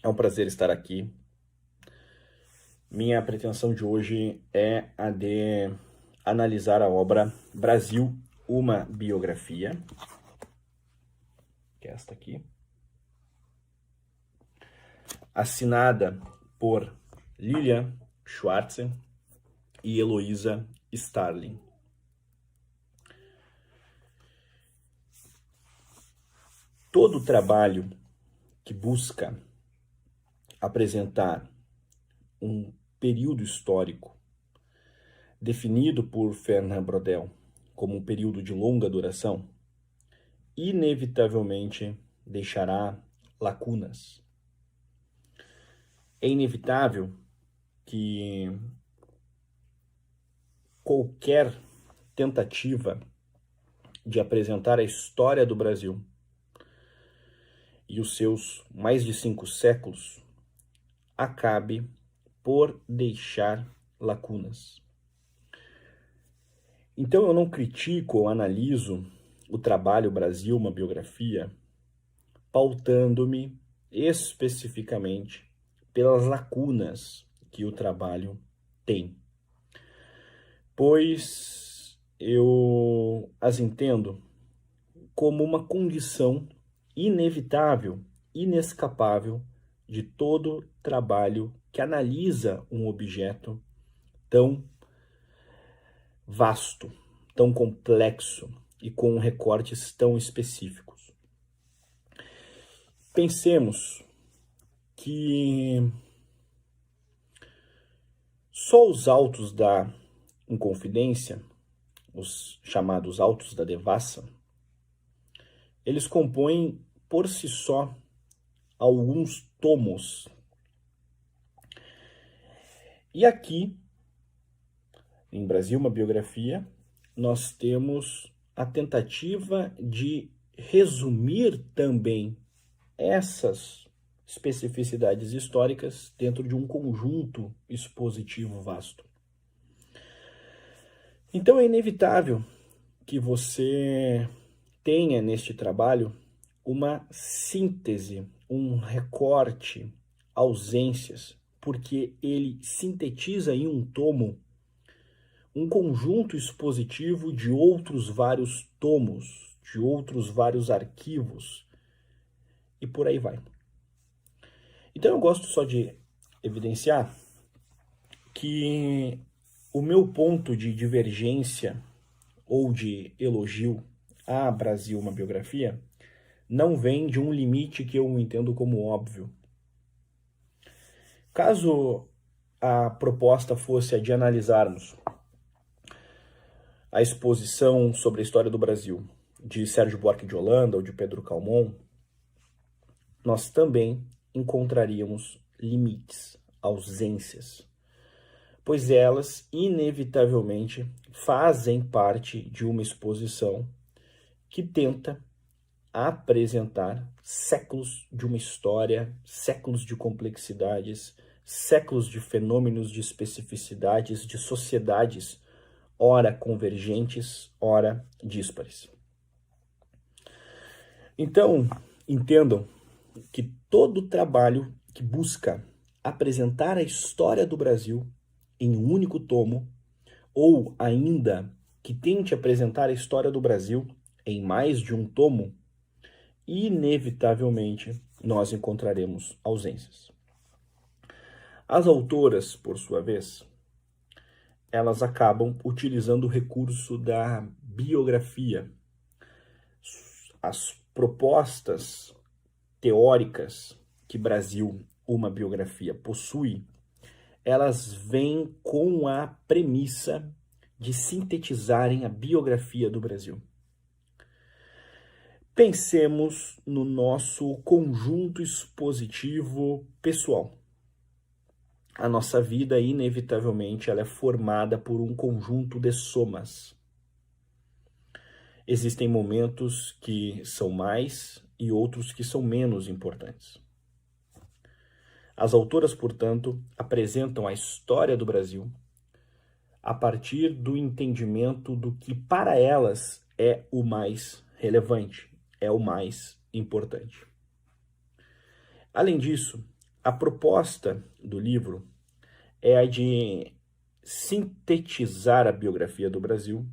É um prazer estar aqui. Minha pretensão de hoje é a de analisar a obra Brasil, uma biografia, que é esta aqui, assinada por Lilian Schwartz e Heloísa Starling. Todo trabalho que busca apresentar um período histórico definido por Fernand Braudel como um período de longa duração, inevitavelmente deixará lacunas. É inevitável que qualquer tentativa de apresentar a história do Brasil e os seus mais de 5 séculos acabe por deixar lacunas. Então eu não critico ou analiso o trabalho Brasil, uma biografia, pautando-me especificamente pelas lacunas que o trabalho tem, pois eu as entendo como uma condição inevitável, inescapável de todo trabalho que analisa um objeto tão vasto, tão complexo e com recortes tão específicos. Pensemos que só os autos da Inconfidência, os chamados autos da devassa, eles compõem por si só alguns tomos. E aqui, em Brasil, uma biografia, nós temos a tentativa de resumir também essas especificidades históricas dentro de um conjunto expositivo vasto. Então é inevitável que você tenha neste trabalho uma síntese, um recorte, ausências, porque ele sintetiza em um tomo um conjunto expositivo de outros vários tomos, de outros vários arquivos, e por aí vai. Então eu gosto só de evidenciar que o meu ponto de divergência ou de elogio a Brasil, uma biografia, não vem de um limite que eu entendo como óbvio. Caso a proposta fosse a de analisarmos a exposição sobre a história do Brasil de Sérgio Buarque de Holanda ou de Pedro Calmon, nós também encontraríamos limites, ausências, pois elas inevitavelmente fazem parte de uma exposição que tenta apresentar séculos de uma história, séculos de complexidades, séculos de fenômenos, de especificidades, de sociedades, ora convergentes, ora díspares. Então, entendam que todo trabalho que busca apresentar a história do Brasil em um único tomo, ou ainda que tente apresentar a história do Brasil em mais de um tomo, inevitavelmente nós encontraremos ausências. As autoras, por sua vez, elas acabam utilizando o recurso da biografia. As propostas teóricas que Brasil, uma biografia, possui, elas vêm com a premissa de sintetizarem a biografia do Brasil. Pensemos no nosso conjunto expositivo pessoal. A nossa vida, inevitavelmente, ela é formada por um conjunto de somas. Existem momentos que são mais e outros que são menos importantes. As autoras, portanto, apresentam a história do Brasil a partir do entendimento do que para elas é o mais relevante, é o mais importante. Além disso, a proposta do livro é a de sintetizar a biografia do Brasil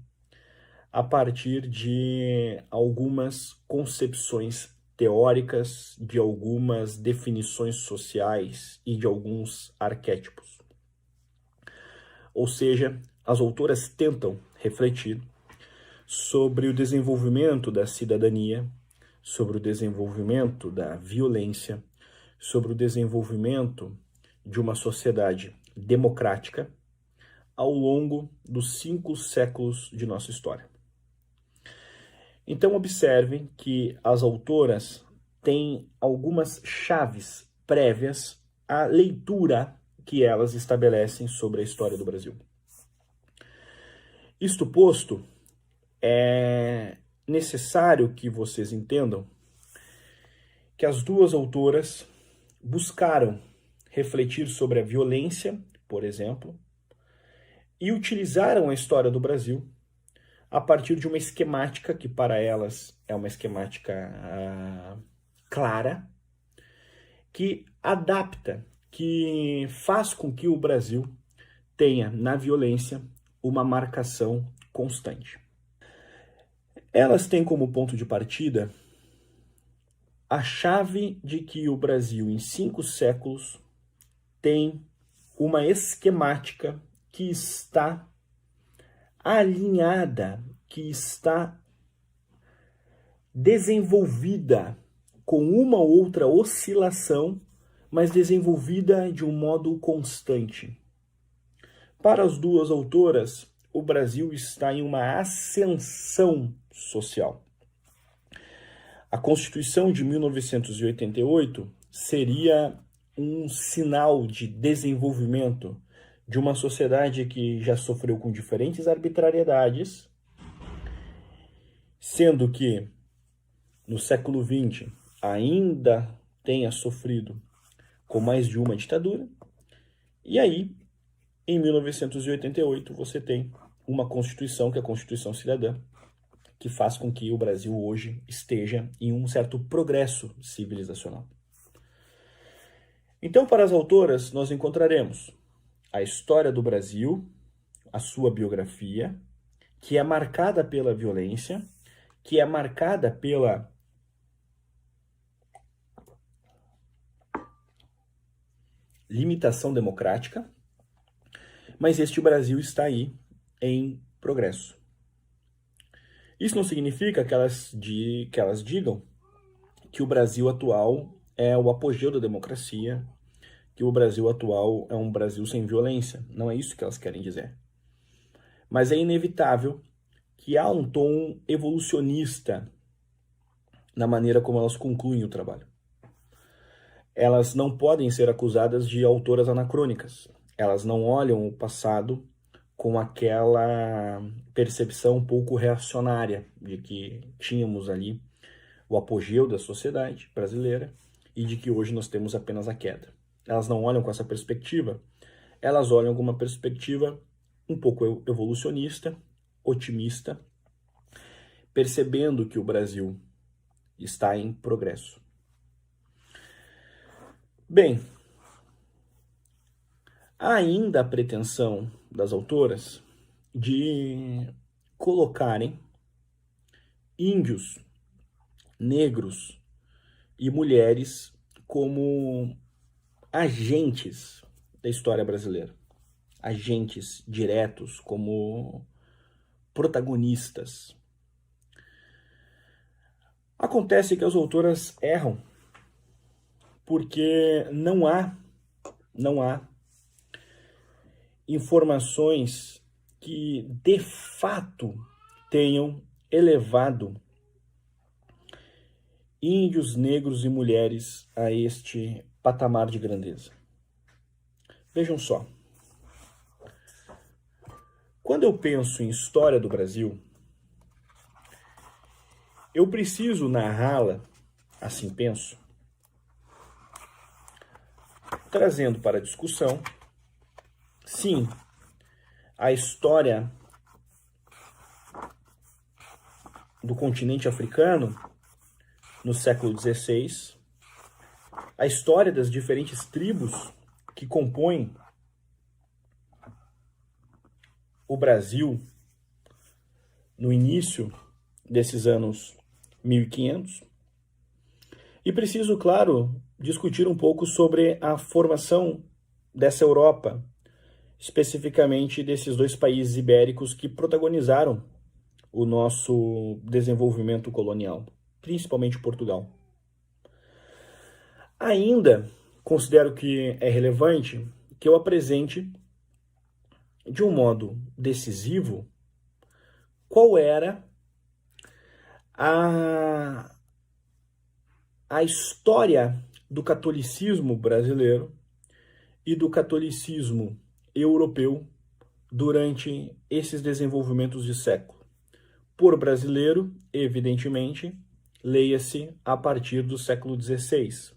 a partir de algumas concepções teóricas, de algumas definições sociais e de alguns arquétipos. Ou seja, as autoras tentam refletir sobre o desenvolvimento da cidadania, sobre o desenvolvimento da violência, sobre o desenvolvimento de uma sociedade democrática ao longo dos 5 séculos de nossa história. Então, observem que as autoras têm algumas chaves prévias à leitura que elas estabelecem sobre a história do Brasil. Isto posto, é necessário que vocês entendam que as duas autoras buscaram refletir sobre a violência, por exemplo, e utilizaram a história do Brasil a partir de uma esquemática que para elas é uma esquemática clara, que adapta, que faz com que o Brasil tenha na violência uma marcação constante. Elas têm como ponto de partida a chave de que o Brasil, em 5 séculos, tem uma esquemática que está alinhada, que está desenvolvida com uma ou outra oscilação, mas desenvolvida de um modo constante. Para as duas autoras, o Brasil está em uma ascensão social. A Constituição de 1988 seria um sinal de desenvolvimento de uma sociedade que já sofreu com diferentes arbitrariedades, sendo que no século XX ainda tenha sofrido com mais de uma ditadura, e aí, em 1988, você tem uma Constituição, que é a Constituição Cidadã, que faz com que o Brasil hoje esteja em um certo progresso civilizacional. Então, para as autoras, nós encontraremos a história do Brasil, a sua biografia, que é marcada pela violência, que é marcada pela limitação democrática, mas este Brasil está aí em progresso. Isso não significa que elas digam que o Brasil atual é o apogeu da democracia, que o Brasil atual é um Brasil sem violência. Não é isso que elas querem dizer. Mas é inevitável que há um tom evolucionista na maneira como elas concluem o trabalho. Elas não podem ser acusadas de autoras anacrônicas. Elas não olham o passado com aquela percepção um pouco reacionária de que tínhamos ali o apogeu da sociedade brasileira e de que hoje nós temos apenas a queda. Elas não olham com essa perspectiva, elas olham com uma perspectiva um pouco evolucionista, otimista, percebendo que o Brasil está em progresso. Bem, há ainda a pretensão das autoras de colocarem índios, negros e mulheres como agentes da história brasileira, agentes diretos, como protagonistas. Acontece que as autoras erram, porque não há informações que de fato tenham elevado índios, negros e mulheres a este patamar de grandeza. Vejam só. Quando eu penso em história do Brasil, eu preciso narrá-la, assim penso, trazendo para a discussão, sim, a história do continente africano no século XVI, a história das diferentes tribos que compõem o Brasil no início desses anos 1500. E preciso, claro, discutir um pouco sobre a formação dessa Europa, especificamente desses dois países ibéricos que protagonizaram o nosso desenvolvimento colonial, principalmente Portugal. Ainda considero que é relevante que eu apresente, de um modo decisivo, qual era a história do catolicismo brasileiro e do catolicismo europeu durante esses desenvolvimentos de século. Por brasileiro, evidentemente, leia-se a partir do século XVI.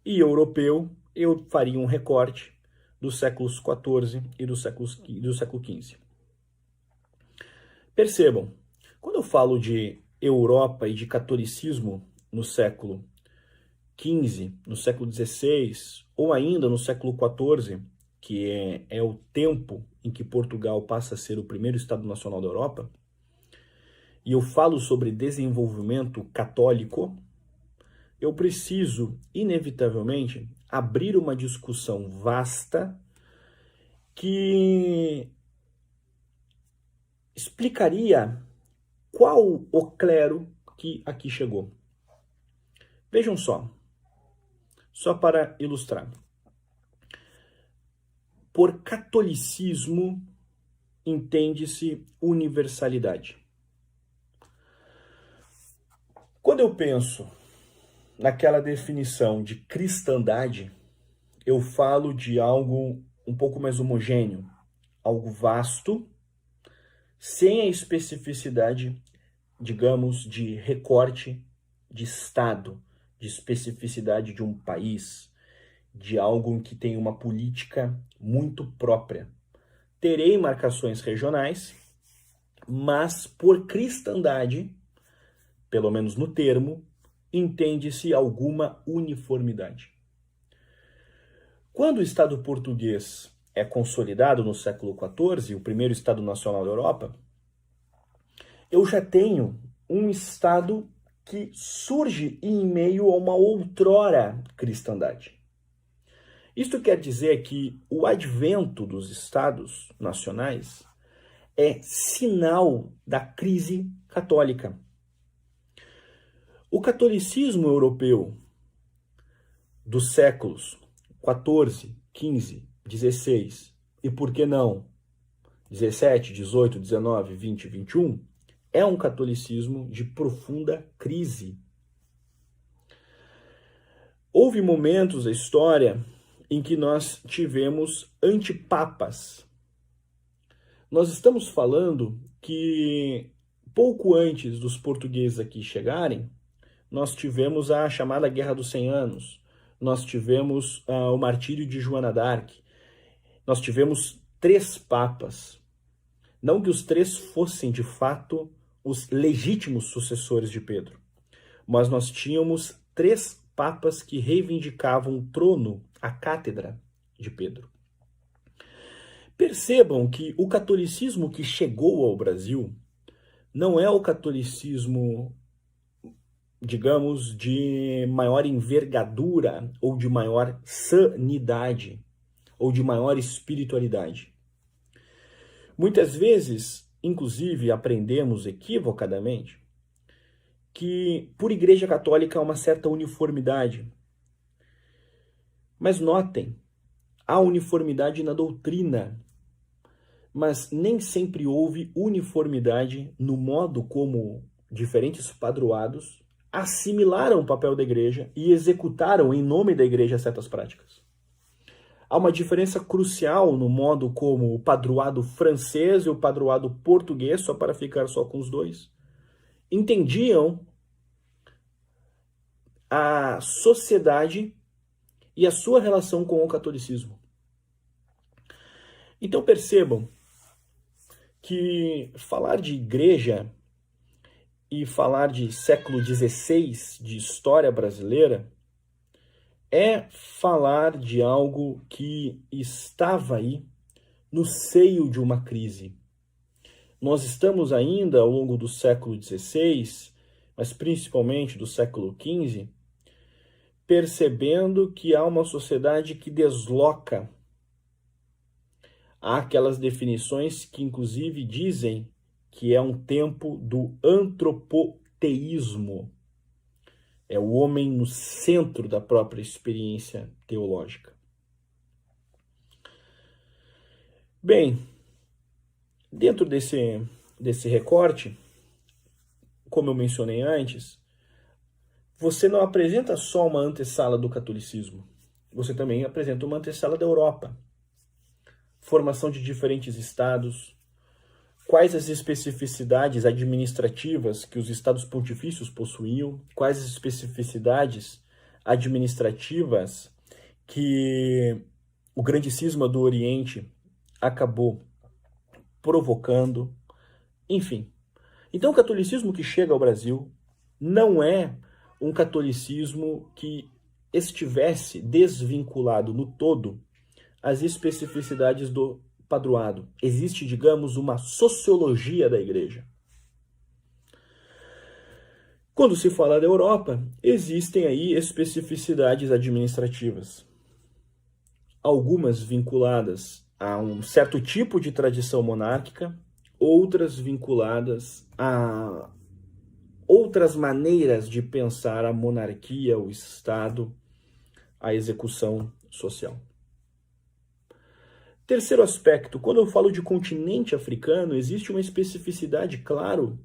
E europeu, eu faria um recorte dos séculos XIV e do século XV. Percebam, quando eu falo de Europa e de catolicismo no século XV, no século XVI, ou ainda no século XIV, que é o tempo em que Portugal passa a ser o primeiro Estado Nacional da Europa, e eu falo sobre desenvolvimento católico, eu preciso, inevitavelmente, abrir uma discussão vasta que explicaria qual o clero que aqui chegou. Vejam só para ilustrar. Por catolicismo entende-se universalidade. Quando eu penso naquela definição de cristandade, eu falo de algo um pouco mais homogêneo, algo vasto, sem a especificidade, digamos, de recorte de Estado, de especificidade de um país, de algo que tem uma política muito própria. Terei marcações regionais, mas por cristandade, pelo menos no termo, entende-se alguma uniformidade. Quando o Estado português é consolidado no século XIV, o primeiro Estado Nacional da Europa, eu já tenho um Estado que surge em meio a uma outrora cristandade. Isto quer dizer que o advento dos Estados nacionais é sinal da crise católica. O catolicismo europeu dos séculos XIV, XV, XVI e, por que não, 17, 18, 19, 20, 21, é um catolicismo de profunda crise. Houve momentos da história em que nós tivemos antipapas. Nós estamos falando que pouco antes dos portugueses aqui chegarem, nós tivemos a chamada Guerra dos 100 Anos, nós tivemos o martírio de Joana d'Arc, nós tivemos 3 papas. Não que os 3 fossem, de fato, os legítimos sucessores de Pedro, mas nós tínhamos 3 papas que reivindicavam o trono, a cátedra de Pedro. Percebam que o catolicismo que chegou ao Brasil não é o catolicismo, digamos, de maior envergadura ou de maior sanidade ou de maior espiritualidade. Muitas vezes, inclusive, aprendemos equivocadamente que por Igreja Católica há uma certa uniformidade. Mas notem, há uniformidade na doutrina, mas nem sempre houve uniformidade no modo como diferentes padroados assimilaram o papel da igreja e executaram em nome da igreja certas práticas. Há uma diferença crucial no modo como o padroado francês e o padroado português, só para ficar só com os dois, entendiam a sociedade e a sua relação com o catolicismo. Então percebam que falar de igreja e falar de século XVI, de história brasileira, é falar de algo que estava aí no seio de uma crise. Nós estamos ainda, ao longo do século XVI, mas principalmente do século XV, percebendo que há uma sociedade que desloca. Há aquelas definições que, inclusive, dizem que é um tempo do antropoteísmo. É o homem no centro da própria experiência teológica. Bem, dentro desse recorte, como eu mencionei antes, você não apresenta só uma antessala do catolicismo, você também apresenta uma antessala da Europa. Formação de diferentes estados, quais as especificidades administrativas que os estados pontifícios possuíam, quais as especificidades administrativas que o grande cisma do Oriente acabou provocando, enfim. Então o catolicismo que chega ao Brasil não é um catolicismo que estivesse desvinculado no todo às especificidades do padroado. Existe, digamos, uma sociologia da igreja. Quando se fala da Europa, existem aí especificidades administrativas. Algumas vinculadas a um certo tipo de tradição monárquica, outras vinculadas a outras maneiras de pensar a monarquia, o Estado, a execução social. Terceiro aspecto, quando eu falo de continente africano, existe uma especificidade, claro,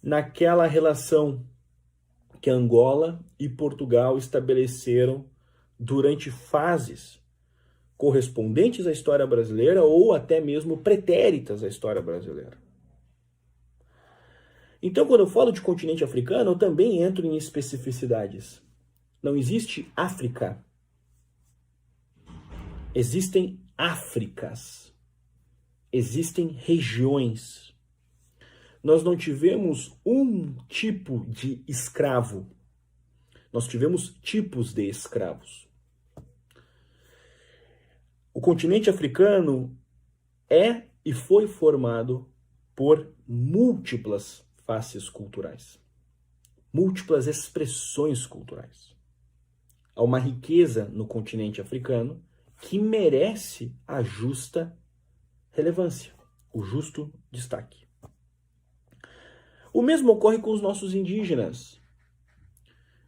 naquela relação que Angola e Portugal estabeleceram durante fases correspondentes à história brasileira ou até mesmo pretéritas à história brasileira. Então, quando eu falo de continente africano, eu também entro em especificidades. Não existe África. Existem Áfricas. Existem regiões. Nós não tivemos um tipo de escravo. Nós tivemos tipos de escravos. O continente africano é e foi formado por múltiplas faces culturais, múltiplas expressões culturais. Há uma riqueza no continente africano que merece a justa relevância, o justo destaque. O mesmo ocorre com os nossos indígenas,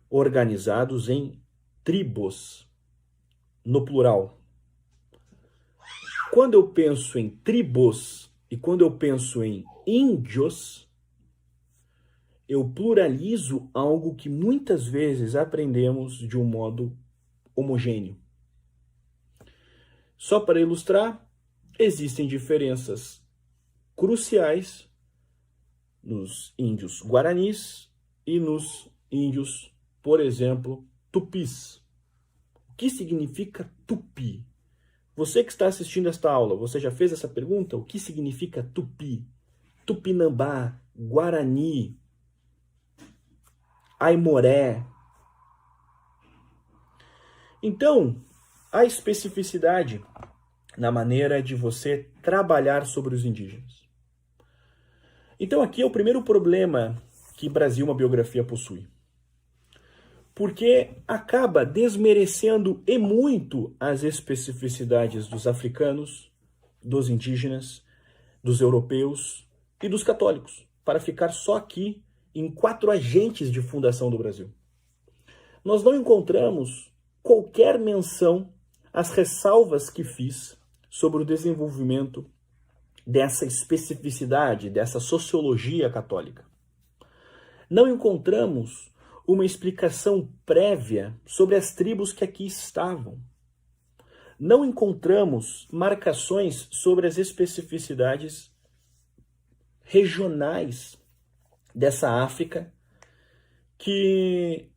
organizados em tribos, no plural. Quando eu penso em tribos e quando eu penso em índios, eu pluralizo algo que muitas vezes aprendemos de um modo homogêneo. Só para ilustrar, existem diferenças cruciais nos índios guaranis e nos índios, por exemplo, tupis. O que significa tupi? Você que está assistindo esta aula, você já fez essa pergunta? O que significa tupi? Tupinambá, Guarani, Aimoré. Então, há especificidade na maneira de você trabalhar sobre os indígenas. Então aqui é o primeiro problema que Brasil, uma biografia, possui. Porque acaba desmerecendo e muito as especificidades dos africanos, dos indígenas, dos europeus e dos católicos, para ficar só aqui em 4 agentes de fundação do Brasil. Nós não encontramos qualquer menção às ressalvas que fiz sobre o desenvolvimento dessa especificidade, dessa sociologia católica. Não encontramos uma explicação prévia sobre as tribos que aqui estavam. Não encontramos marcações sobre as especificidades regionais dessa África que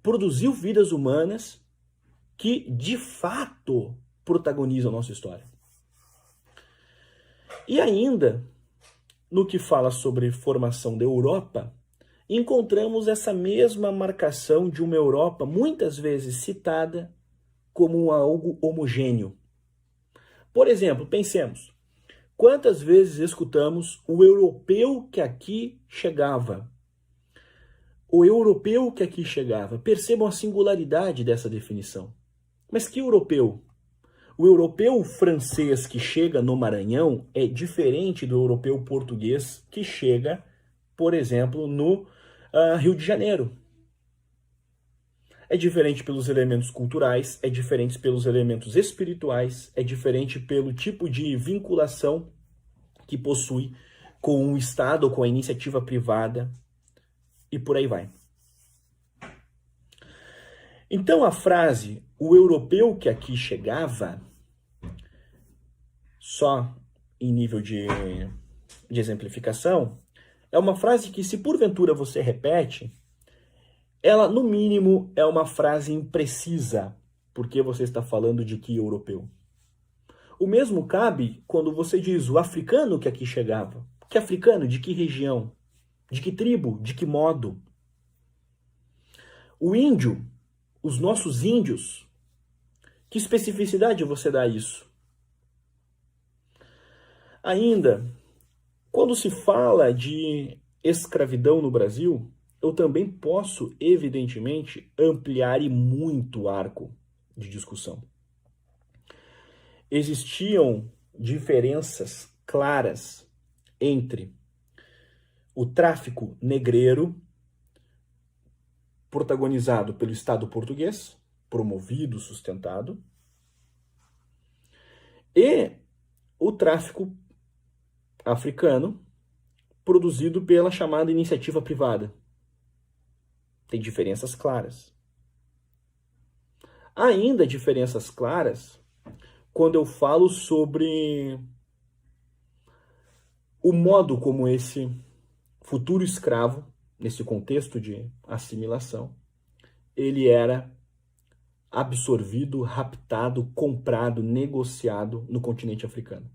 produziu vidas humanas que, de fato, protagonizam a nossa história. E ainda, no que fala sobre formação da Europa, encontramos essa mesma marcação de uma Europa muitas vezes citada como algo homogêneo. Por exemplo, pensemos, quantas vezes escutamos o europeu que aqui chegava? O europeu que aqui chegava. Percebam a singularidade dessa definição. Mas que europeu? O europeu francês que chega no Maranhão é diferente do europeu português que chega, por exemplo, no Rio de Janeiro. É diferente pelos elementos culturais, é diferente pelos elementos espirituais, é diferente pelo tipo de vinculação que possui com o Estado ou com a iniciativa privada, e por aí vai. Então a frase, o europeu que aqui chegava, só em nível de exemplificação, é uma frase que, se porventura você repete, ela, no mínimo, é uma frase imprecisa, porque você está falando de que europeu. O mesmo cabe quando você diz o africano que aqui chegava. Que africano? De que região? De que tribo? De que modo? O índio, os nossos índios, que especificidade você dá a isso? Ainda, quando se fala de escravidão no Brasil, eu também posso, evidentemente, ampliar e muito o arco de discussão. Existiam diferenças claras entre o tráfico negreiro, protagonizado pelo Estado português, promovido, sustentado, e o tráfico africano, produzido pela chamada iniciativa privada. Tem diferenças claras. Há ainda diferenças claras quando eu falo sobre o modo como esse futuro escravo, nesse contexto de assimilação, ele era absorvido, raptado, comprado, negociado no continente africano.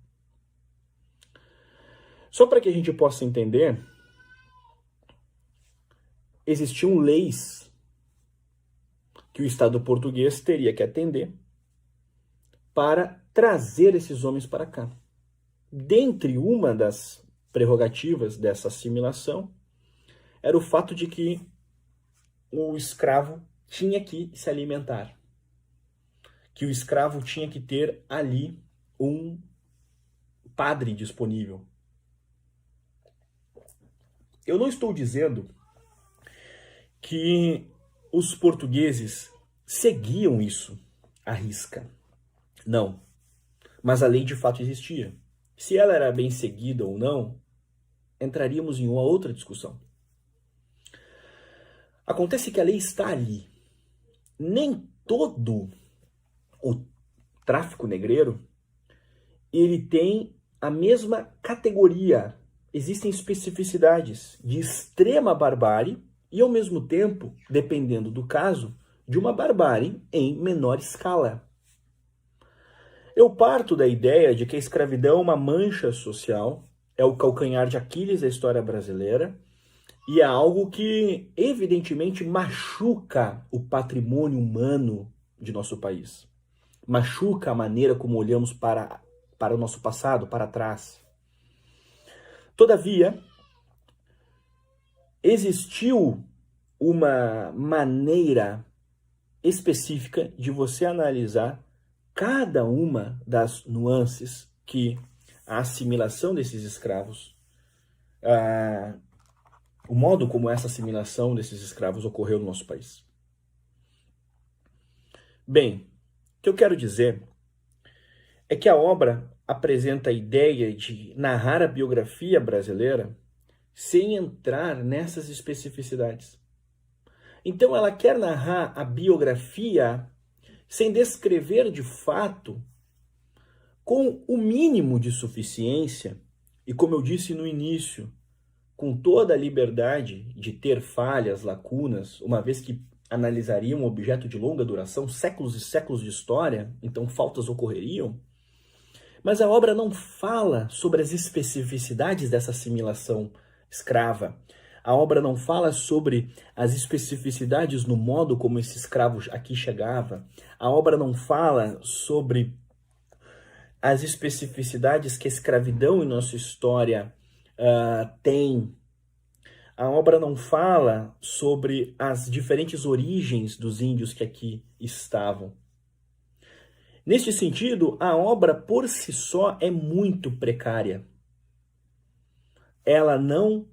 Só para que a gente possa entender, existiam leis que o Estado português teria que atender para trazer esses homens para cá. Dentre uma das prerrogativas dessa assimilação era o fato de que o escravo tinha que se alimentar, que o escravo tinha que ter ali um padre disponível. Eu não estou dizendo que os portugueses seguiam isso à risca. Não. Mas a lei de fato existia. Se ela era bem seguida ou não, entraríamos em uma outra discussão. Acontece que a lei está ali. Nem todo o tráfico negreiro ele tem a mesma categoria. Existem especificidades de extrema barbárie e, ao mesmo tempo, dependendo do caso, de uma barbárie em menor escala. Eu parto da ideia de que a escravidão é uma mancha social, é o calcanhar de Aquiles da história brasileira e é algo que, evidentemente, machuca o patrimônio humano de nosso país. Machuca a maneira como olhamos para o nosso passado, para trás. Todavia, existiu uma maneira específica de você analisar cada uma das nuances que a assimilação desses escravos, o modo como essa assimilação desses escravos ocorreu no nosso país. Bem, o que eu quero dizer é que a obra apresenta a ideia de narrar a biografia brasileira sem entrar nessas especificidades. Então ela quer narrar a biografia sem descrever de fato, com o mínimo de suficiência, e como eu disse no início, com toda a liberdade de ter falhas, lacunas, uma vez que analisaria um objeto de longa duração, séculos e séculos de história, então faltas ocorreriam. Mas a obra não fala sobre as especificidades dessa assimilação escrava. A obra não fala sobre as especificidades no modo como esse escravo aqui chegava. A obra não fala sobre as especificidades que a escravidão em nossa história tem. A obra não fala sobre as diferentes origens dos índios que aqui estavam. Neste sentido, a obra por si só é muito precária. Ela não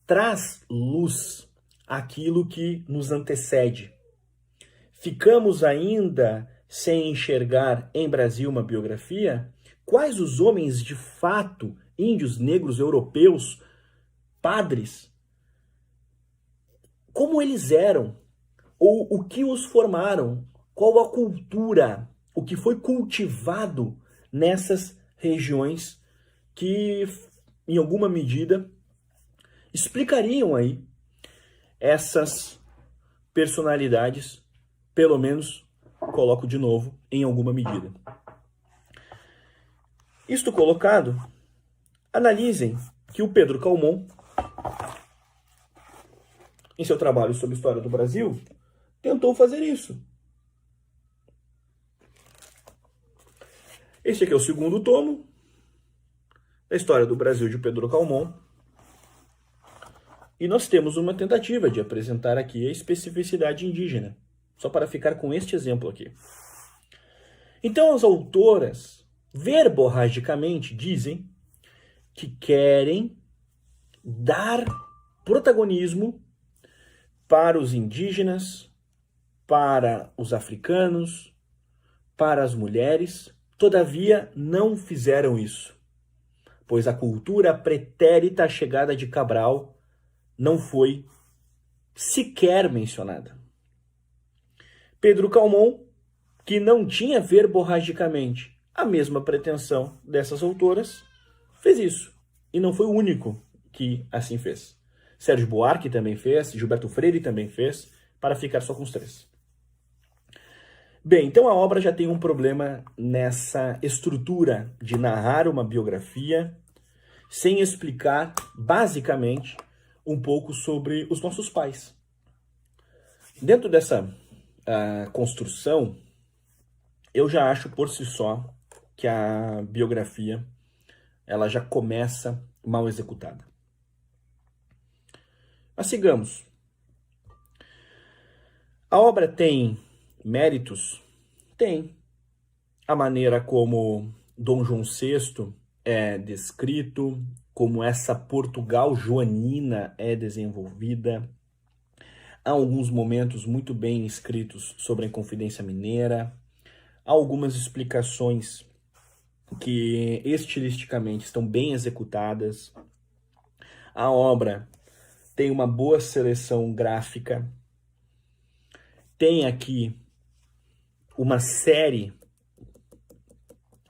traz luz àquilo que nos antecede. Ficamos ainda sem enxergar em Brasil uma biografia quais os homens de fato, índios, negros, europeus, padres, como eles eram, ou o que os formaram, qual a cultura, o que foi cultivado nessas regiões que, em alguma medida, explicariam aí essas personalidades, pelo menos, coloco de novo, em alguma medida. Isto colocado, analisem que o Pedro Calmon, em seu trabalho sobre a história do Brasil, tentou fazer isso. Este aqui é o segundo tomo da história do Brasil de Pedro Calmon. E nós temos uma tentativa de apresentar aqui a especificidade indígena, só para ficar com este exemplo aqui. Então as autoras, verborragicamente, dizem que querem dar protagonismo para os indígenas, para os africanos, para as mulheres. Todavia, não fizeram isso, pois a cultura pretérita à chegada de Cabral não foi sequer mencionada. Pedro Calmon, que não tinha verborragicamente a mesma pretensão dessas autoras, fez isso. E não foi o único que assim fez. Sérgio Buarque também fez, Gilberto Freire também fez, para ficar só com os três. Bem, então a obra já tem um problema nessa estrutura de narrar uma biografia sem explicar, basicamente, um pouco sobre os nossos pais. Dentro dessa construção, eu já acho por si só que a biografia ela já começa mal executada. Mas sigamos. A obra tem méritos? Tem. A maneira como Dom João VI é descrito, como essa Portugal joanina é desenvolvida. Há alguns momentos muito bem escritos sobre a Inconfidência Mineira. Há algumas explicações que estilisticamente estão bem executadas. A obra tem uma boa seleção gráfica. Tem aqui uma série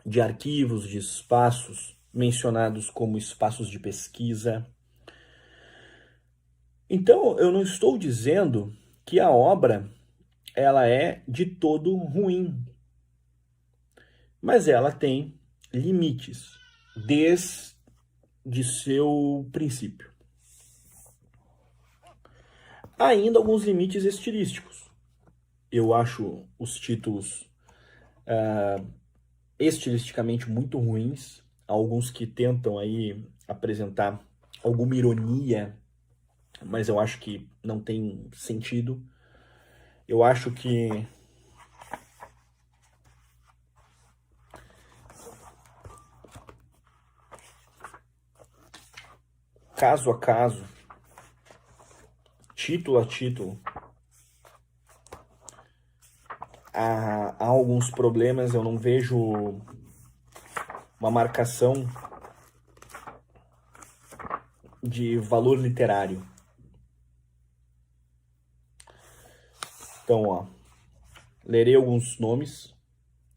de arquivos, de espaços mencionados como espaços de pesquisa. Então, eu não estou dizendo que a obra ela é de todo ruim, mas ela tem limites desde seu princípio. Há ainda alguns limites estilísticos. Eu acho os títulos estilisticamente muito ruins, alguns que tentam aí apresentar alguma ironia, mas eu acho que não tem sentido. Eu acho que caso a caso, título a título, há alguns problemas. Eu não vejo uma marcação de valor literário. Então, ó, lerei alguns nomes,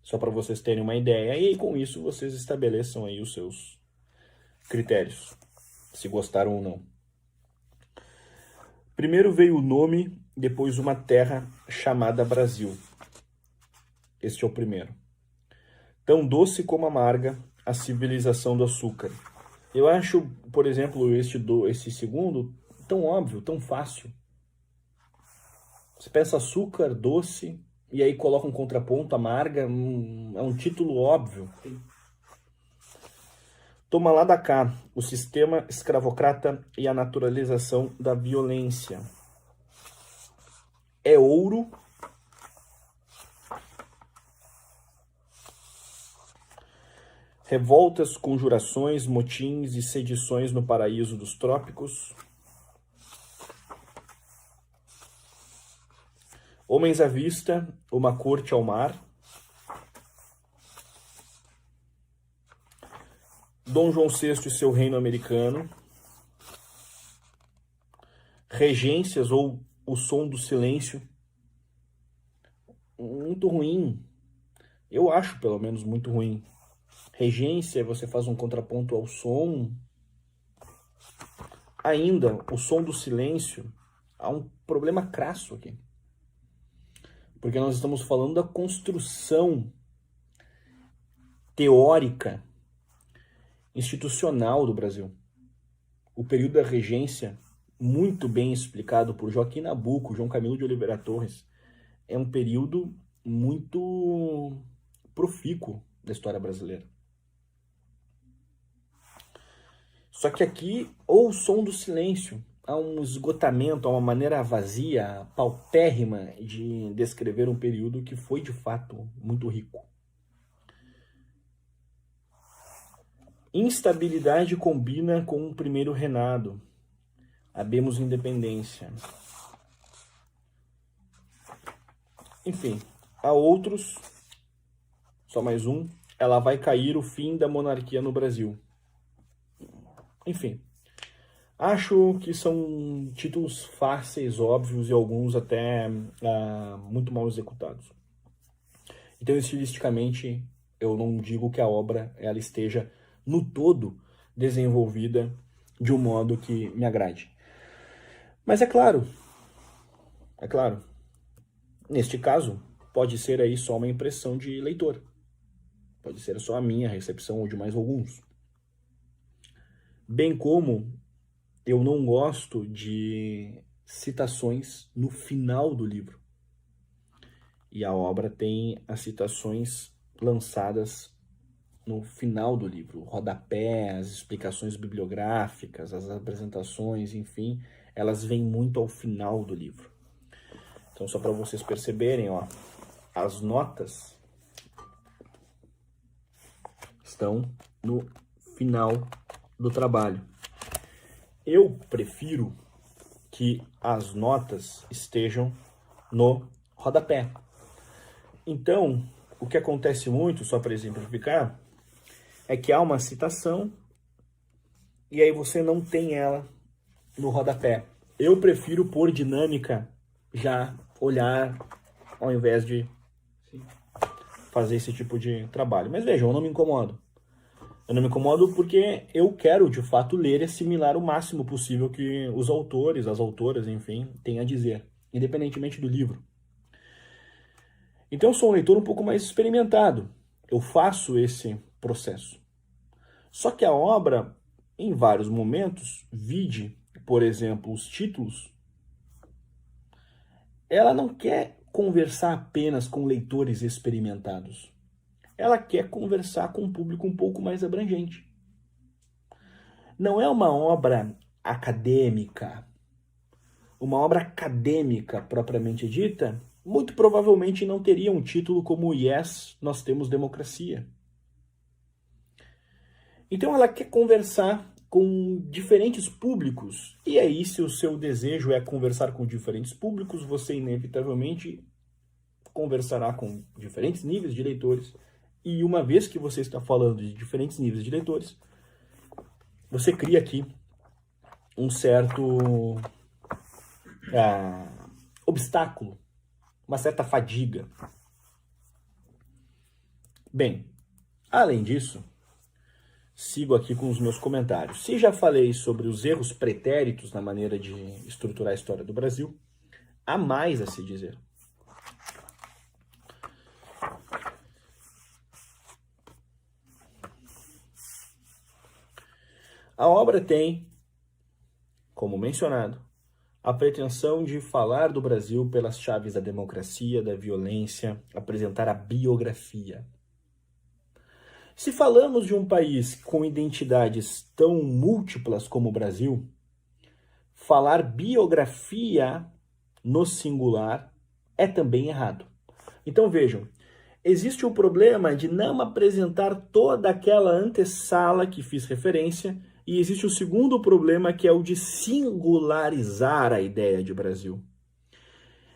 só para vocês terem uma ideia, e aí, com isso vocês estabeleçam aí os seus critérios, se gostaram ou não. Primeiro veio o nome, depois uma terra chamada Brasil. Este é o primeiro. Tão doce como amarga, a civilização do açúcar. Eu acho, por exemplo, esse segundo tão óbvio, tão fácil. Você pensa açúcar, doce, e aí coloca um contraponto, amarga, é um título óbvio. Toma lá da cá, o sistema escravocrata e a naturalização da violência. É ouro. Revoltas, conjurações, motins e sedições no paraíso dos trópicos. Homens à vista, uma corte ao mar. Dom João VI e seu reino americano. Regências ou o som do silêncio. Muito ruim. Eu acho, pelo menos, muito ruim. Regência, você faz um contraponto ao som. Ainda, o som do silêncio. Há um problema crasso aqui. Porque nós estamos falando da construção teórica, institucional do Brasil. O período da regência, muito bem explicado por Joaquim Nabuco, João Camilo de Oliveira Torres, é um período muito profícuo da história brasileira. Só que aqui, ou o som do silêncio, há um esgotamento, há uma maneira vazia, paupérrima de descrever um período que foi, de fato, muito rico. Instabilidade combina com o primeiro reinado. Habemos independência. Enfim, há outros, só mais um, ela vai cair o fim da monarquia no Brasil. Enfim, acho que são títulos fáceis, óbvios e alguns até muito mal executados. Então, estilisticamente, eu não digo que a obra ela esteja, no todo, desenvolvida de um modo que me agrade. Mas é claro, neste caso, pode ser aí só uma impressão de leitor. Pode ser só a minha recepção ou de mais alguns. Bem como eu não gosto de citações no final do livro. E a obra tem as citações lançadas no final do livro. O rodapé, as explicações bibliográficas, as apresentações, enfim, elas vêm muito ao final do livro. Então, só para vocês perceberem, ó, as notas estão no final do trabalho. Eu prefiro que as notas estejam no rodapé. Então, o que acontece muito, só para exemplificar, é que há uma citação e aí você não tem ela no rodapé. Eu prefiro por dinâmica já olhar ao invés de fazer esse tipo de trabalho. Mas vejam, eu não me incomodo. Eu não me incomodo porque eu quero, de fato, ler e assimilar o máximo possível que os autores, as autoras, enfim, têm a dizer, independentemente do livro. Então eu sou um leitor um pouco mais experimentado. Eu faço esse processo. Só que a obra, em vários momentos, vide, por exemplo, os títulos, ela não quer conversar apenas com leitores experimentados. Ela quer conversar com um público um pouco mais abrangente. Não é uma obra acadêmica. Uma obra acadêmica propriamente dita, muito provavelmente não teria um título como Yes, Nós Temos Democracia. Então ela quer conversar com diferentes públicos. E aí, se o seu desejo é conversar com diferentes públicos, você inevitavelmente conversará com diferentes níveis de leitores. E uma vez que você está falando de diferentes níveis de leitores, você cria aqui um certo obstáculo, uma certa fadiga. Bem, além disso, sigo aqui com os meus comentários. Se já falei sobre os erros pretéritos na maneira de estruturar a história do Brasil, há mais a se dizer. A obra tem como mencionado, a pretensão de falar do Brasil pelas chaves da democracia, da violência, apresentar a biografia. Se falamos de um país com identidades tão múltiplas como o Brasil, falar biografia no singular é também errado. Então vejam, existe o problema de não apresentar toda aquela antessala que fiz referência, e existe o segundo problema, que é o de singularizar a ideia de Brasil.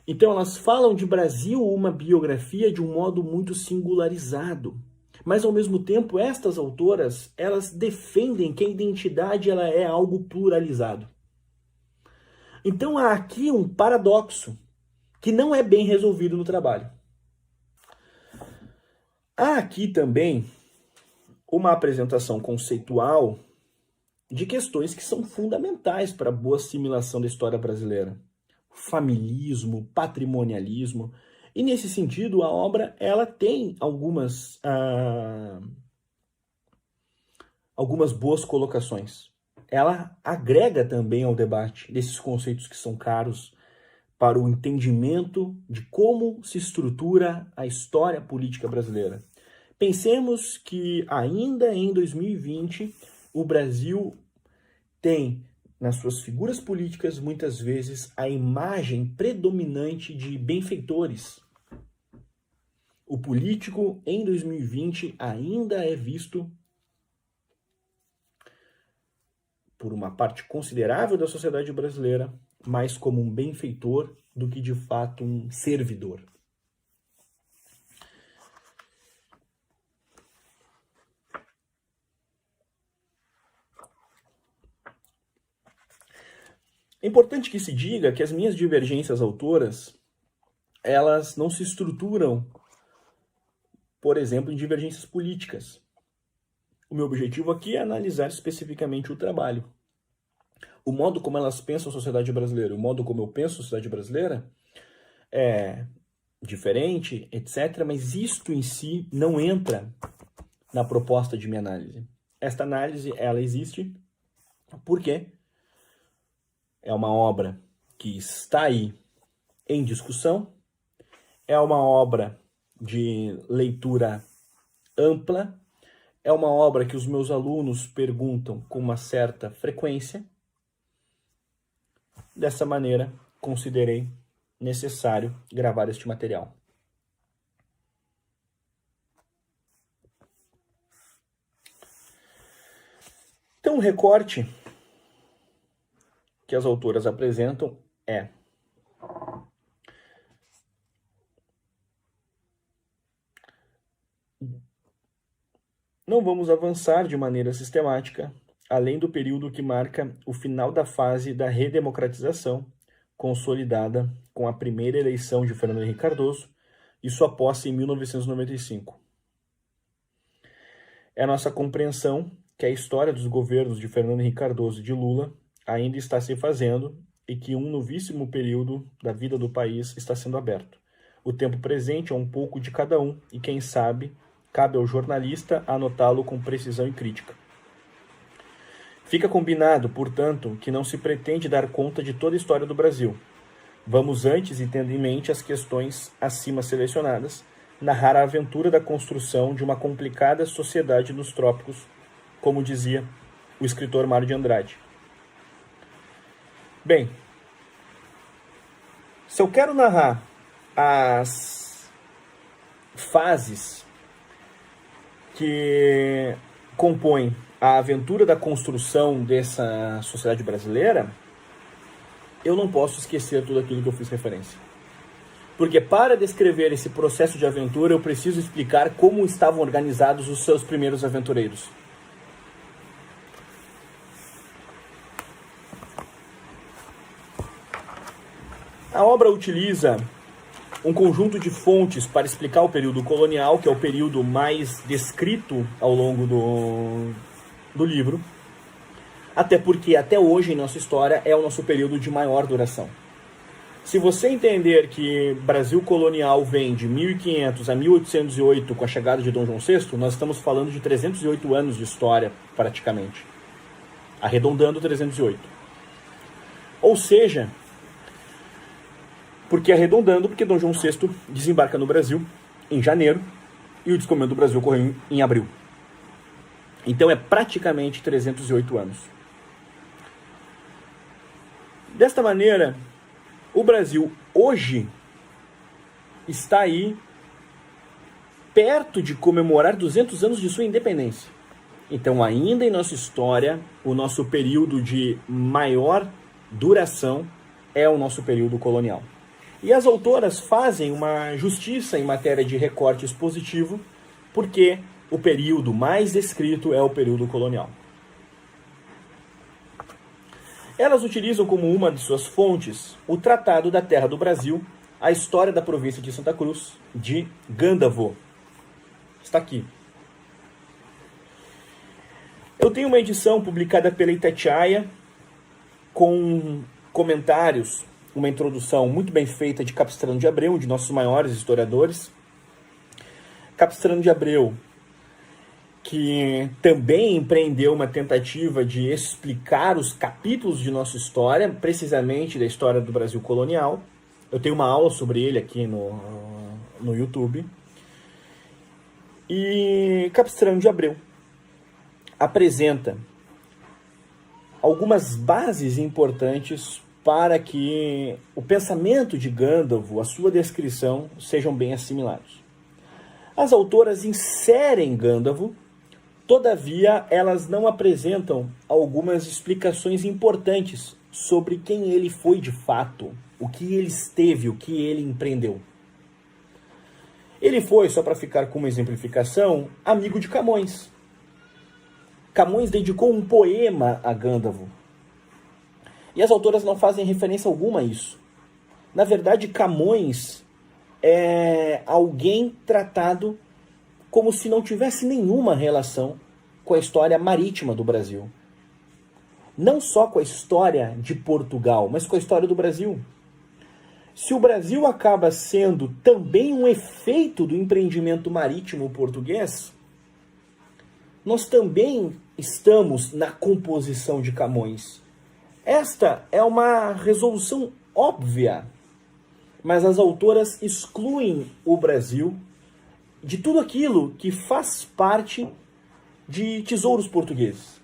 Então elas falam de Brasil, uma biografia, de um modo muito singularizado. Mas ao mesmo tempo, estas autoras, elas defendem que a identidade ela é algo pluralizado. Então há aqui um paradoxo que não é bem resolvido no trabalho. Há aqui também uma apresentação conceitual de questões que são fundamentais para a boa assimilação da história brasileira. Familismo, patrimonialismo. E nesse sentido, a obra ela tem algumas boas colocações. Ela agrega também ao debate desses conceitos que são caros para o entendimento de como se estrutura a história política brasileira. Pensemos que ainda em 2020, o Brasil tem nas suas figuras políticas muitas vezes a imagem predominante de benfeitores. O político em 2020 ainda é visto por uma parte considerável da sociedade brasileira mais como um benfeitor do que de fato um servidor. É importante que se diga que as minhas divergências autoras, elas não se estruturam, por exemplo, em divergências políticas. O meu objetivo aqui é analisar especificamente o trabalho. O modo como elas pensam a sociedade brasileira, o modo como eu penso a sociedade brasileira é diferente, etc., mas isto em si não entra na proposta de minha análise. Esta análise, ela existe porque é uma obra que está aí em discussão, é uma obra de leitura ampla, é uma obra que os meus alunos perguntam com uma certa frequência. Dessa maneira, considerei necessário gravar este material. Então, o recorte que as autoras apresentam é: não vamos avançar de maneira sistemática, além do período que marca o final da fase da redemocratização, consolidada com a primeira eleição de Fernando Henrique Cardoso e sua posse em 1995. É nossa compreensão que a história dos governos de Fernando Henrique Cardoso e de Lula ainda está se fazendo e que um novíssimo período da vida do país está sendo aberto. O tempo presente é um pouco de cada um e, quem sabe, cabe ao jornalista anotá-lo com precisão e crítica. Fica combinado, portanto, que não se pretende dar conta de toda a história do Brasil. Vamos antes, e tendo em mente as questões acima selecionadas, narrar a aventura da construção de uma complicada sociedade nos trópicos, como dizia o escritor Mário de Andrade. Bem, se eu quero narrar as fases que compõem a aventura da construção dessa sociedade brasileira, eu não posso esquecer tudo aquilo que eu fiz referência. Porque para descrever esse processo de aventura, eu preciso explicar como estavam organizados os seus primeiros aventureiros. A obra utiliza um conjunto de fontes para explicar o período colonial, que é o período mais descrito ao longo do livro, até porque até hoje em nossa história é o nosso período de maior duração. Se você entender que Brasil colonial vem de 1500 a 1808 com a chegada de Dom João VI, nós estamos falando de 308 anos de história praticamente, arredondando 308. Ou seja, porque arredondando, porque Dom João VI desembarca no Brasil em janeiro e o descobrimento do Brasil ocorreu em abril. Então é praticamente 308 anos. Desta maneira, o Brasil hoje está aí perto de comemorar 200 anos de sua independência. Então, ainda em nossa história, o nosso período de maior duração é o nosso período colonial. E as autoras fazem uma justiça em matéria de recorte expositivo, porque o período mais descrito é o período colonial. Elas utilizam como uma de suas fontes o Tratado da Terra do Brasil, a história da província de Santa Cruz, de Gandavo. Está aqui. Eu tenho uma edição publicada pela Itatiaia, com comentários, uma introdução muito bem feita de Capistrano de Abreu, um de nossos maiores historiadores. Capistrano de Abreu, que também empreendeu uma tentativa de explicar os capítulos de nossa história, precisamente da história do Brasil colonial. Eu tenho uma aula sobre ele aqui no YouTube. E Capistrano de Abreu apresenta algumas bases importantes para que o pensamento de Gandalf, a sua descrição, sejam bem assimilados. As autoras inserem Gandalf, todavia elas não apresentam algumas explicações importantes sobre quem ele foi de fato, o que ele esteve, o que ele empreendeu. Ele foi, só para ficar com uma exemplificação, amigo de Camões. Camões dedicou um poema a Gandalf. E as autoras não fazem referência alguma a isso. Na verdade, Camões é alguém tratado como se não tivesse nenhuma relação com a história marítima do Brasil. Não só com a história de Portugal, mas com a história do Brasil. Se o Brasil acaba sendo também um efeito do empreendimento marítimo português, nós também estamos na composição de Camões. Esta é uma resolução óbvia, mas as autoras excluem o Brasil de tudo aquilo que faz parte de tesouros portugueses.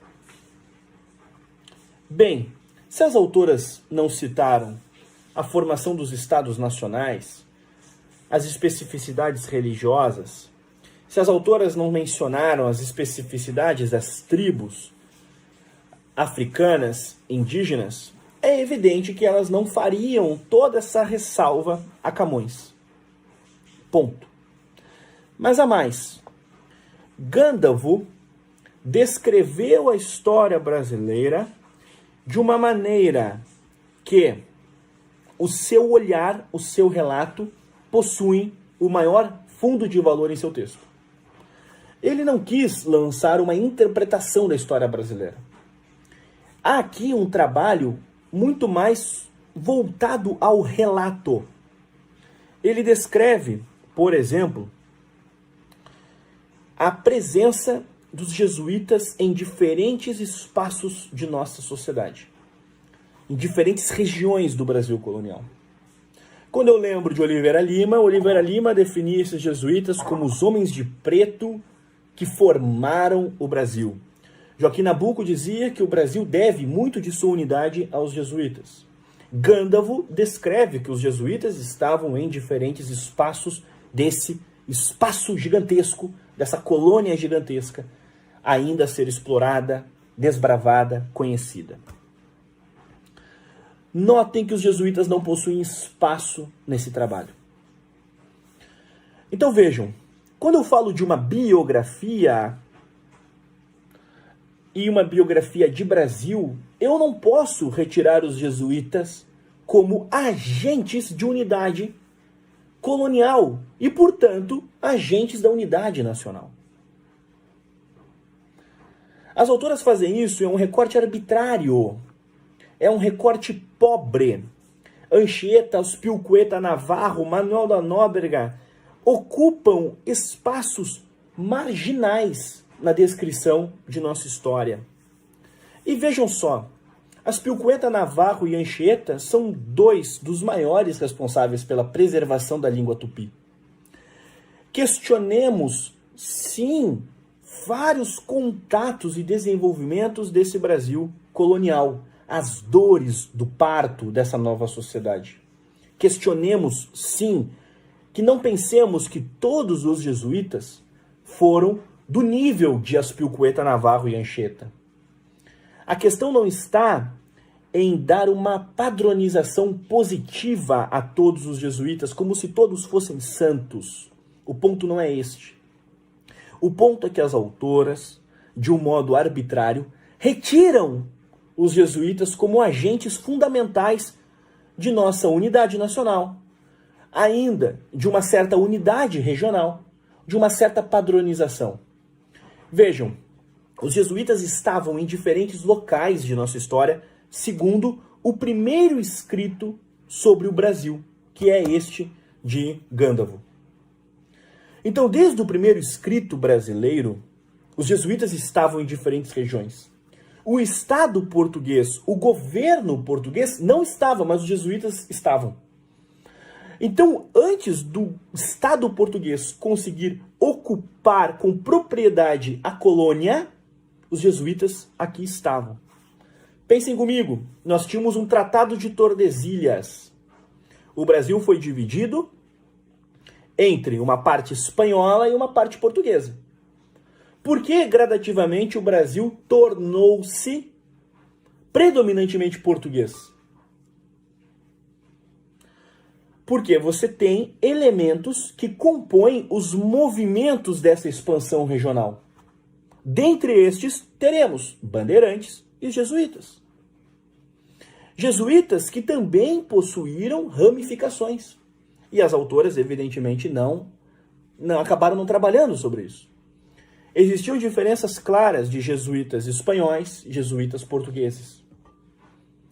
Bem, se as autoras não citaram a formação dos estados nacionais, as especificidades religiosas, se as autoras não mencionaram as especificidades das tribos africanas, indígenas, é evidente que elas não fariam toda essa ressalva a Camões. Ponto. Mas a mais, Gandalf descreveu a história brasileira de uma maneira que o seu olhar, o seu relato, possuem o maior fundo de valor em seu texto. Ele não quis lançar uma interpretação da história brasileira. Há aqui um trabalho muito mais voltado ao relato. Ele descreve, por exemplo, a presença dos jesuítas em diferentes espaços de nossa sociedade, em diferentes regiões do Brasil colonial. Quando eu lembro de Oliveira Lima definia esses jesuítas como os homens de preto que formaram o Brasil. Joaquim Nabuco dizia que o Brasil deve muito de sua unidade aos jesuítas. Gandalf descreve que os jesuítas estavam em diferentes espaços desse espaço gigantesco, dessa colônia gigantesca, ainda a ser explorada, desbravada, conhecida. Notem que os jesuítas não possuem espaço nesse trabalho. Então vejam, quando eu falo de uma biografia e uma biografia de Brasil, eu não posso retirar os jesuítas como agentes de unidade colonial e, portanto, agentes da unidade nacional. As autoras fazem isso, é um recorte arbitrário, é um recorte pobre. Anchieta, Auspilcueta, Navarro, Manuel da Nóbrega ocupam espaços marginais na descrição de nossa história. E vejam só, Aspilcueta, Navarro e Anchieta são dois dos maiores responsáveis pela preservação da língua tupi. Questionemos, sim, vários contatos e desenvolvimentos desse Brasil colonial, as dores do parto dessa nova sociedade. Questionemos, sim, que não pensemos que todos os jesuítas foram do nível de Aspilcueta, Navarro e Anchieta. A questão não está em dar uma padronização positiva a todos os jesuítas, como se todos fossem santos. O ponto não é este. O ponto é que as autoras, de um modo arbitrário, retiram os jesuítas como agentes fundamentais de nossa unidade nacional, ainda de uma certa unidade regional, de uma certa padronização. Vejam, os jesuítas estavam em diferentes locais de nossa história, segundo o primeiro escrito sobre o Brasil, que é este de Gândavo. Então, desde o primeiro escrito brasileiro, os jesuítas estavam em diferentes regiões. O Estado português, o governo português não estava, mas os jesuítas estavam. Então, antes do Estado português conseguir ocupar com propriedade a colônia, os jesuítas aqui estavam. Pensem comigo, nós tínhamos um Tratado de Tordesilhas. O Brasil foi dividido entre uma parte espanhola e uma parte portuguesa. Por que gradativamente o Brasil tornou-se predominantemente português? Porque você tem elementos que compõem os movimentos dessa expansão regional. Dentre estes, teremos bandeirantes e jesuítas. Jesuítas que também possuíram ramificações. E as autoras, evidentemente, não acabaram não trabalhando sobre isso. Existiam diferenças claras de jesuítas espanhóis e jesuítas portugueses.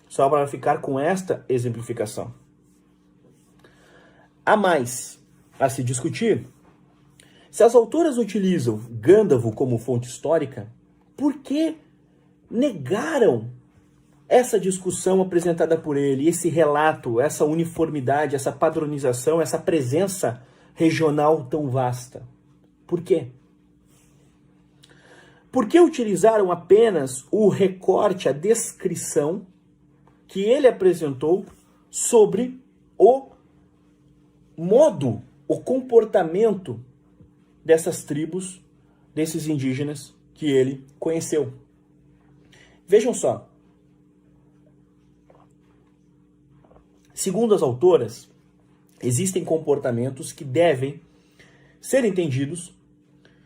Só para ficar com esta exemplificação. Há mais a se discutir. Se as autoras utilizam Gândavo como fonte histórica, por que negaram essa discussão apresentada por ele, esse relato, essa uniformidade, essa padronização, essa presença regional tão vasta? Por quê? Por que utilizaram apenas o recorte, a descrição que ele apresentou sobre o modo, o comportamento dessas tribos, desses indígenas que ele conheceu? Vejam só. Segundo as autoras, existem comportamentos que devem ser entendidos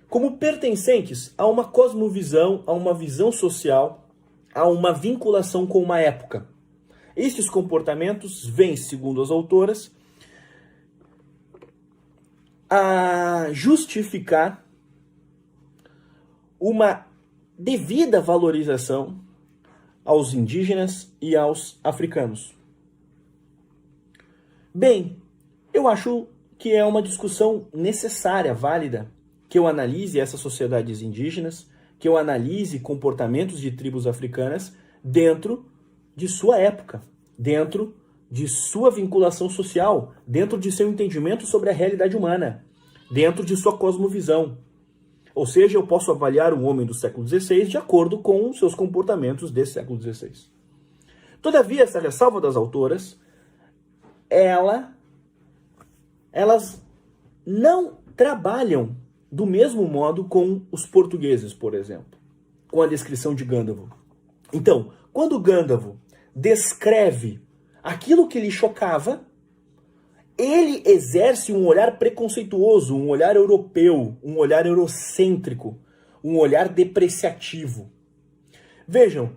como pertencentes a uma cosmovisão, a uma visão social, a uma vinculação com uma época. Estes comportamentos vêm, segundo as autoras, a justificar uma devida valorização aos indígenas e aos africanos. Bem, eu acho que é uma discussão necessária, válida, que eu analise essas sociedades indígenas, que eu analise comportamentos de tribos africanas dentro de sua época, dentro de sua vinculação social, dentro de seu entendimento sobre a realidade humana, dentro de sua cosmovisão. Ou seja, eu posso avaliar um homem do século XVI de acordo com seus comportamentos desse século XVI. Todavia, essa ressalva das autoras, elas não trabalham do mesmo modo com os portugueses, por exemplo, com a descrição de Gândavo. Então, quando Gândavo descreve aquilo que lhe chocava, ele exerce um olhar preconceituoso, um olhar europeu, um olhar eurocêntrico, um olhar depreciativo. Vejam,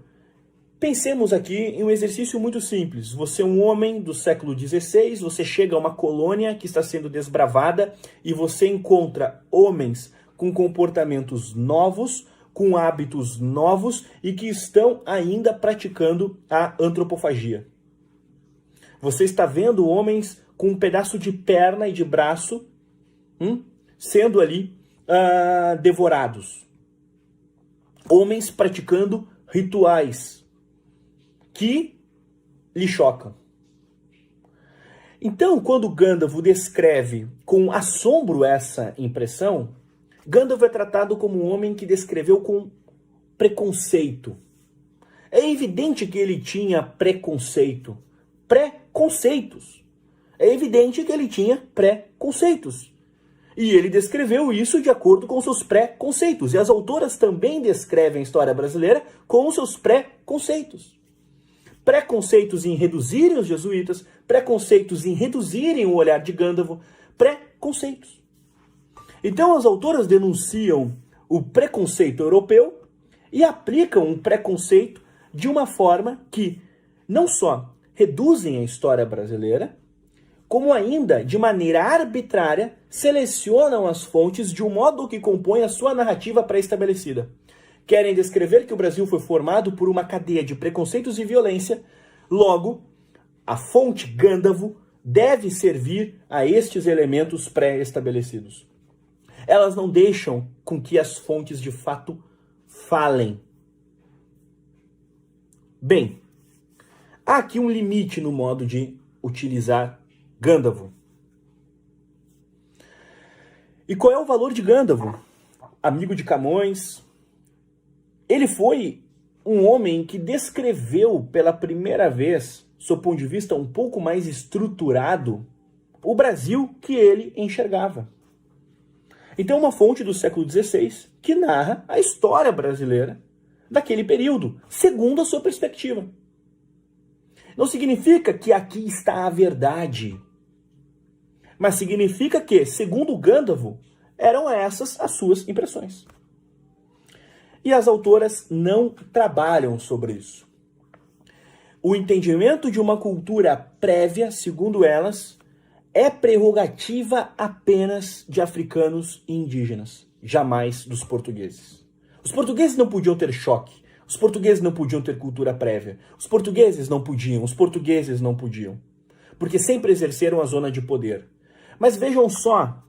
pensemos aqui em um exercício muito simples. Você é um homem do século XVI, você chega a uma colônia que está sendo desbravada e você encontra homens com comportamentos novos, com hábitos novos e que estão ainda praticando a antropofagia. Você está vendo homens com um pedaço de perna e de braço sendo ali devorados. Homens praticando rituais que lhe chocam. Então, quando Gandalf descreve com assombro essa impressão, Gandalf é tratado como um homem que descreveu com preconceito. É evidente que ele tinha preconceitos. É evidente que ele tinha preconceitos. E ele descreveu isso de acordo com seus preconceitos. E as autoras também descrevem a história brasileira com os seus preconceitos. Preconceitos em reduzirem os jesuítas, preconceitos em reduzirem o olhar de Gandalf, preconceitos. Então as autoras denunciam o preconceito europeu e aplicam um preconceito de uma forma que não só reduzem a história brasileira, como ainda, de maneira arbitrária, selecionam as fontes de um modo que compõe a sua narrativa pré-estabelecida. Querem descrever que o Brasil foi formado por uma cadeia de preconceitos e violência, logo, a fonte Gandalf deve servir a estes elementos pré-estabelecidos. Elas não deixam com que as fontes de fato falem. Bem, há aqui um limite no modo de utilizar Gandalf. E qual é o valor de Gandalf? Amigo de Camões. Ele foi um homem que descreveu pela primeira vez, sob ponto de vista um pouco mais estruturado, o Brasil que ele enxergava. Então, uma fonte do século XVI que narra a história brasileira daquele período, segundo a sua perspectiva. Não significa que aqui está a verdade, mas significa que, segundo Gandalf, eram essas as suas impressões. E as autoras não trabalham sobre isso. O entendimento de uma cultura prévia, segundo elas, é prerrogativa apenas de africanos e indígenas, jamais dos portugueses. Os portugueses não podiam ter choque, os portugueses não podiam ter cultura prévia, os portugueses não podiam, porque sempre exerceram a zona de poder. Mas vejam só,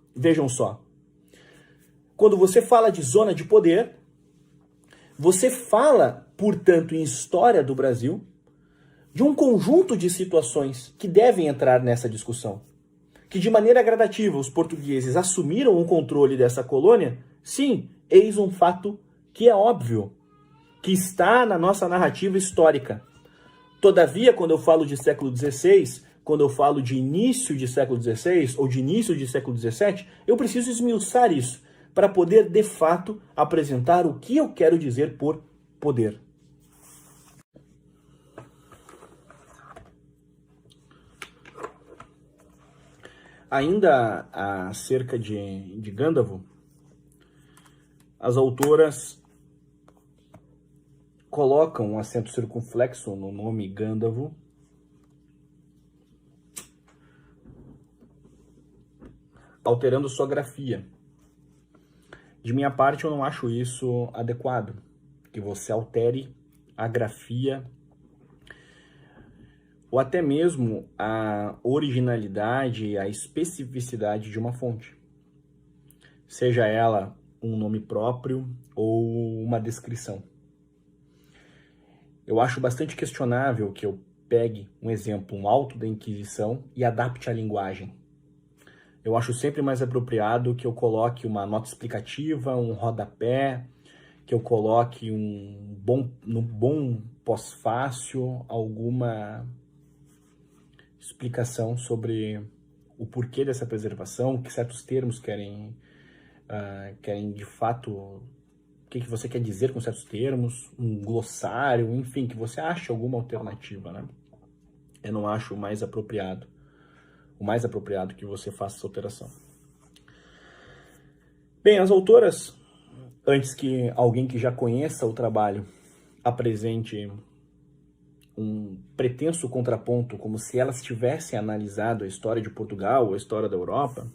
quando você fala de zona de poder, você fala, portanto, em história do Brasil, de um conjunto de situações que devem entrar nessa discussão. Que de maneira gradativa os portugueses assumiram o controle dessa colônia, sim, eis um fato que é óbvio, que está na nossa narrativa histórica. Todavia, quando eu falo de século XVI, quando eu falo de início de século XVI ou de início de século XVII, eu preciso esmiuçar isso para poder, de fato, apresentar o que eu quero dizer por poder. Ainda acerca de Gandalf, as autoras colocam um acento circunflexo no nome Gandalf, alterando sua grafia. De minha parte, eu não acho isso adequado, que você altere a grafia ou até mesmo a originalidade, a especificidade de uma fonte. Seja ela um nome próprio ou uma descrição. Eu acho bastante questionável que eu pegue um exemplo, um auto da Inquisição, e adapte a linguagem. Eu acho sempre mais apropriado que eu coloque uma nota explicativa, um rodapé, que eu coloque no bom pós-fácio, alguma explicação sobre o porquê dessa preservação, que certos termos querem de fato, o que você quer dizer com certos termos, um glossário, enfim, que você ache alguma alternativa, né? Eu não acho o mais apropriado que você faça essa alteração. Bem, as autoras, antes que alguém que já conheça o trabalho apresente um pretenso contraponto, como se elas tivessem analisado a história de Portugal ou a história da Europa,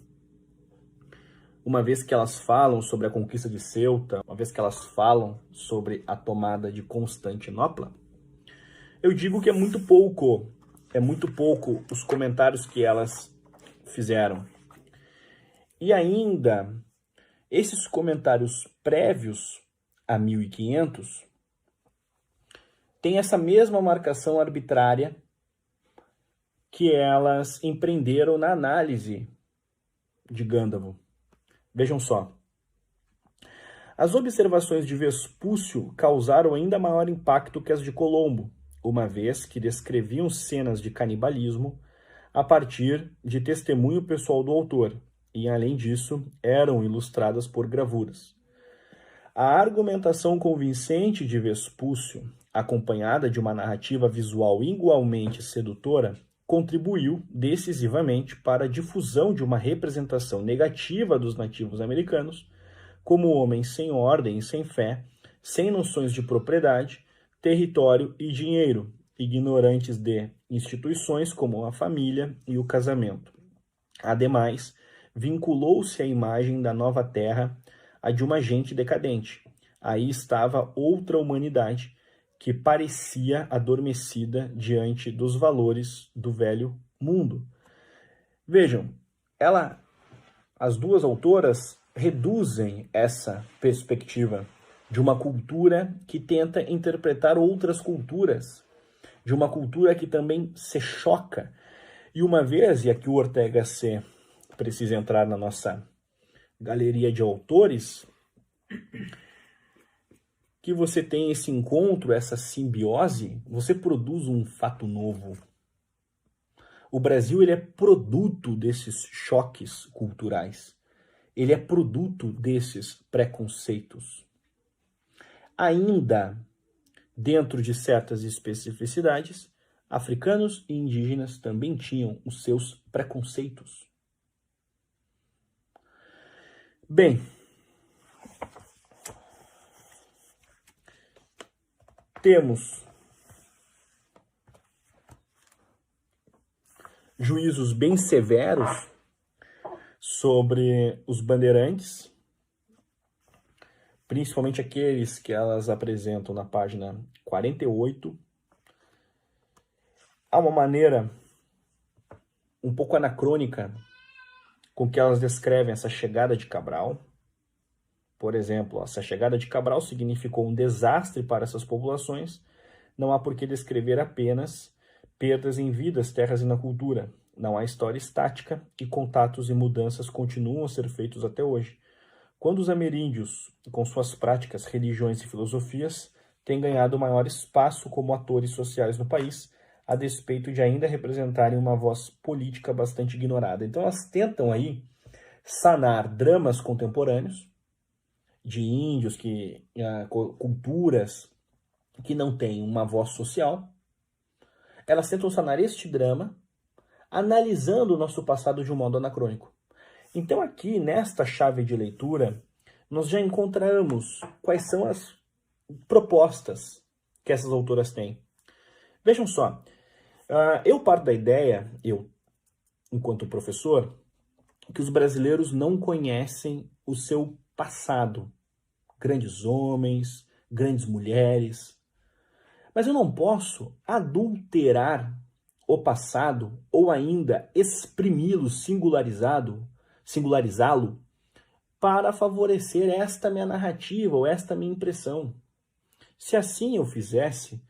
uma vez que elas falam sobre a conquista de Ceuta, uma vez que elas falam sobre a tomada de Constantinopla, eu digo que é muito pouco os comentários que elas fizeram. E ainda, esses comentários prévios a 1500 tem essa mesma marcação arbitrária que elas empreenderam na análise de Gândavo. Vejam só. As observações de Vespúcio causaram ainda maior impacto que as de Colombo, uma vez que descreviam cenas de canibalismo a partir de testemunho pessoal do autor, e, além disso, eram ilustradas por gravuras. A argumentação convincente de Vespúcio, acompanhada de uma narrativa visual igualmente sedutora, contribuiu decisivamente para a difusão de uma representação negativa dos nativos americanos como homens sem ordem e sem fé, sem noções de propriedade, território e dinheiro, ignorantes de instituições como a família e o casamento. Ademais, vinculou-se a imagem da nova terra a de uma gente decadente. Aí estava outra humanidade que parecia adormecida diante dos valores do velho mundo. Vejam, as duas autoras reduzem essa perspectiva de uma cultura que tenta interpretar outras culturas, de uma cultura que também se choca. E uma vez, e aqui o Ortega C precisa entrar na nossa galeria de autores, que você tem esse encontro, essa simbiose, você produz um fato novo. O Brasil, ele é produto desses choques culturais. Ele é produto desses preconceitos. Ainda dentro de certas especificidades, africanos e indígenas também tinham os seus preconceitos. Bem, temos juízos bem severos sobre os bandeirantes, principalmente aqueles que elas apresentam na página 48. Há uma maneira um pouco anacrônica com que elas descrevem essa chegada de Cabral. Por exemplo, essa chegada de Cabral significou um desastre para essas populações. Não há por que descrever apenas perdas em vidas, terras e na cultura. Não há história estática e contatos e mudanças continuam a ser feitos até hoje. Quando os ameríndios, com suas práticas, religiões e filosofias, têm ganhado maior espaço como atores sociais no país, a despeito de ainda representarem uma voz política bastante ignorada. Então elas tentam aí sanar dramas contemporâneos de índios, culturas que não têm uma voz social. Elas tentam sanar este drama analisando o nosso passado de um modo anacrônico. Então aqui, nesta chave de leitura, nós já encontramos quais são as propostas que essas autoras têm. Vejam só, eu parto da ideia, enquanto professor, que os brasileiros não conhecem o seu passado. Grandes homens, grandes mulheres. Mas eu não posso adulterar o passado ou ainda exprimi-lo, singularizá-lo para favorecer esta minha narrativa ou esta minha impressão. Se assim eu fizesse,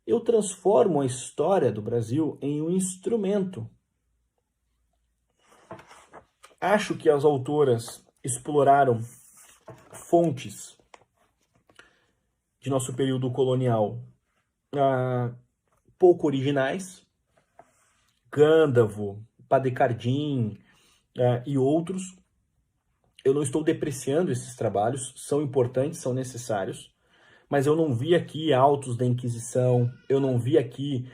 eu transformo a história do Brasil em um instrumento. Acho que as autoras exploraram fontes de nosso período colonial pouco originais, Gândavo, Padecardim e outros. Eu não estou depreciando esses trabalhos, são importantes, são necessários, mas eu não vi aqui autos da Inquisição, eu não vi aqui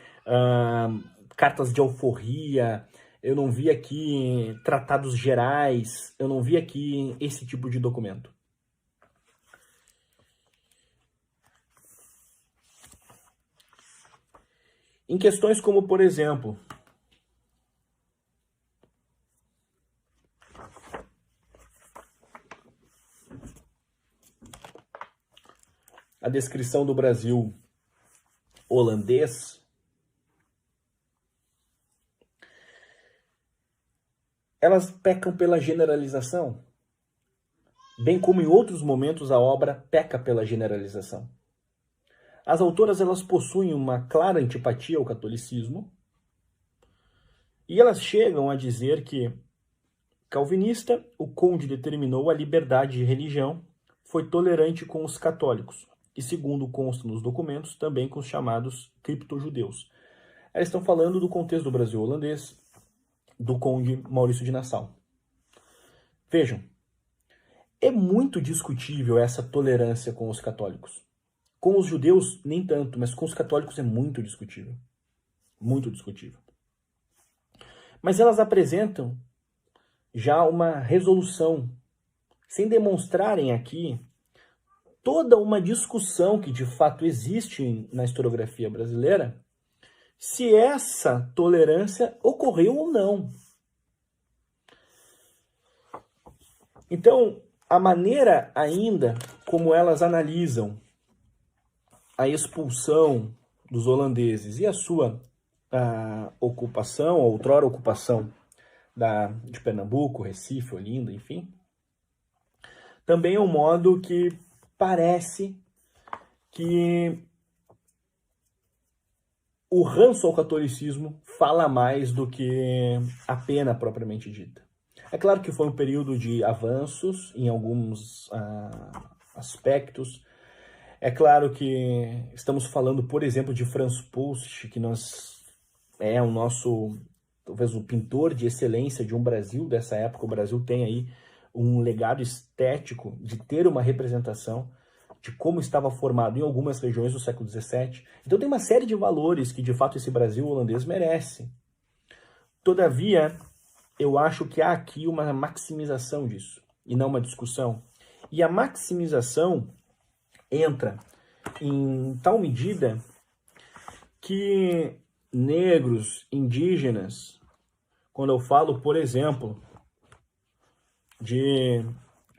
cartas de alforria, eu não vi aqui tratados gerais, eu não vi aqui esse tipo de documento. Em questões como, por exemplo, a descrição do Brasil holandês, elas pecam pela generalização, bem como em outros momentos a obra peca pela generalização. As autoras elas possuem uma clara antipatia ao catolicismo e elas chegam a dizer que, calvinista, o conde determinou a liberdade de religião, foi tolerante com os católicos e, segundo consta nos documentos, também com os chamados criptojudeus. Elas estão falando do contexto do Brasil holandês, do conde Maurício de Nassau. Vejam, é muito discutível essa tolerância com os católicos. Com os judeus, nem tanto, mas com os católicos é muito discutível. Muito discutível. Mas elas apresentam já uma resolução, sem demonstrarem aqui toda uma discussão que de fato existe na historiografia brasileira, se essa tolerância ocorreu ou não. Então, a maneira ainda como elas analisam a expulsão dos holandeses e a sua ocupação, a outrora ocupação de Pernambuco, Recife, Olinda, enfim, também é um modo que parece que o ranço ao catolicismo fala mais do que a pena propriamente dita. É claro que foi um período de avanços em alguns aspectos. É claro que estamos falando, por exemplo, de Franz Pouste, que é o nosso, talvez o pintor de excelência de um Brasil dessa época. O Brasil tem aí um legado estético de ter uma representação de como estava formado em algumas regiões do século XVII. Então tem uma série de valores que, de fato, esse Brasil holandês merece. Todavia, eu acho que há aqui uma maximização disso, e não uma discussão. E a maximização entra em tal medida que negros, indígenas, quando eu falo, por exemplo, de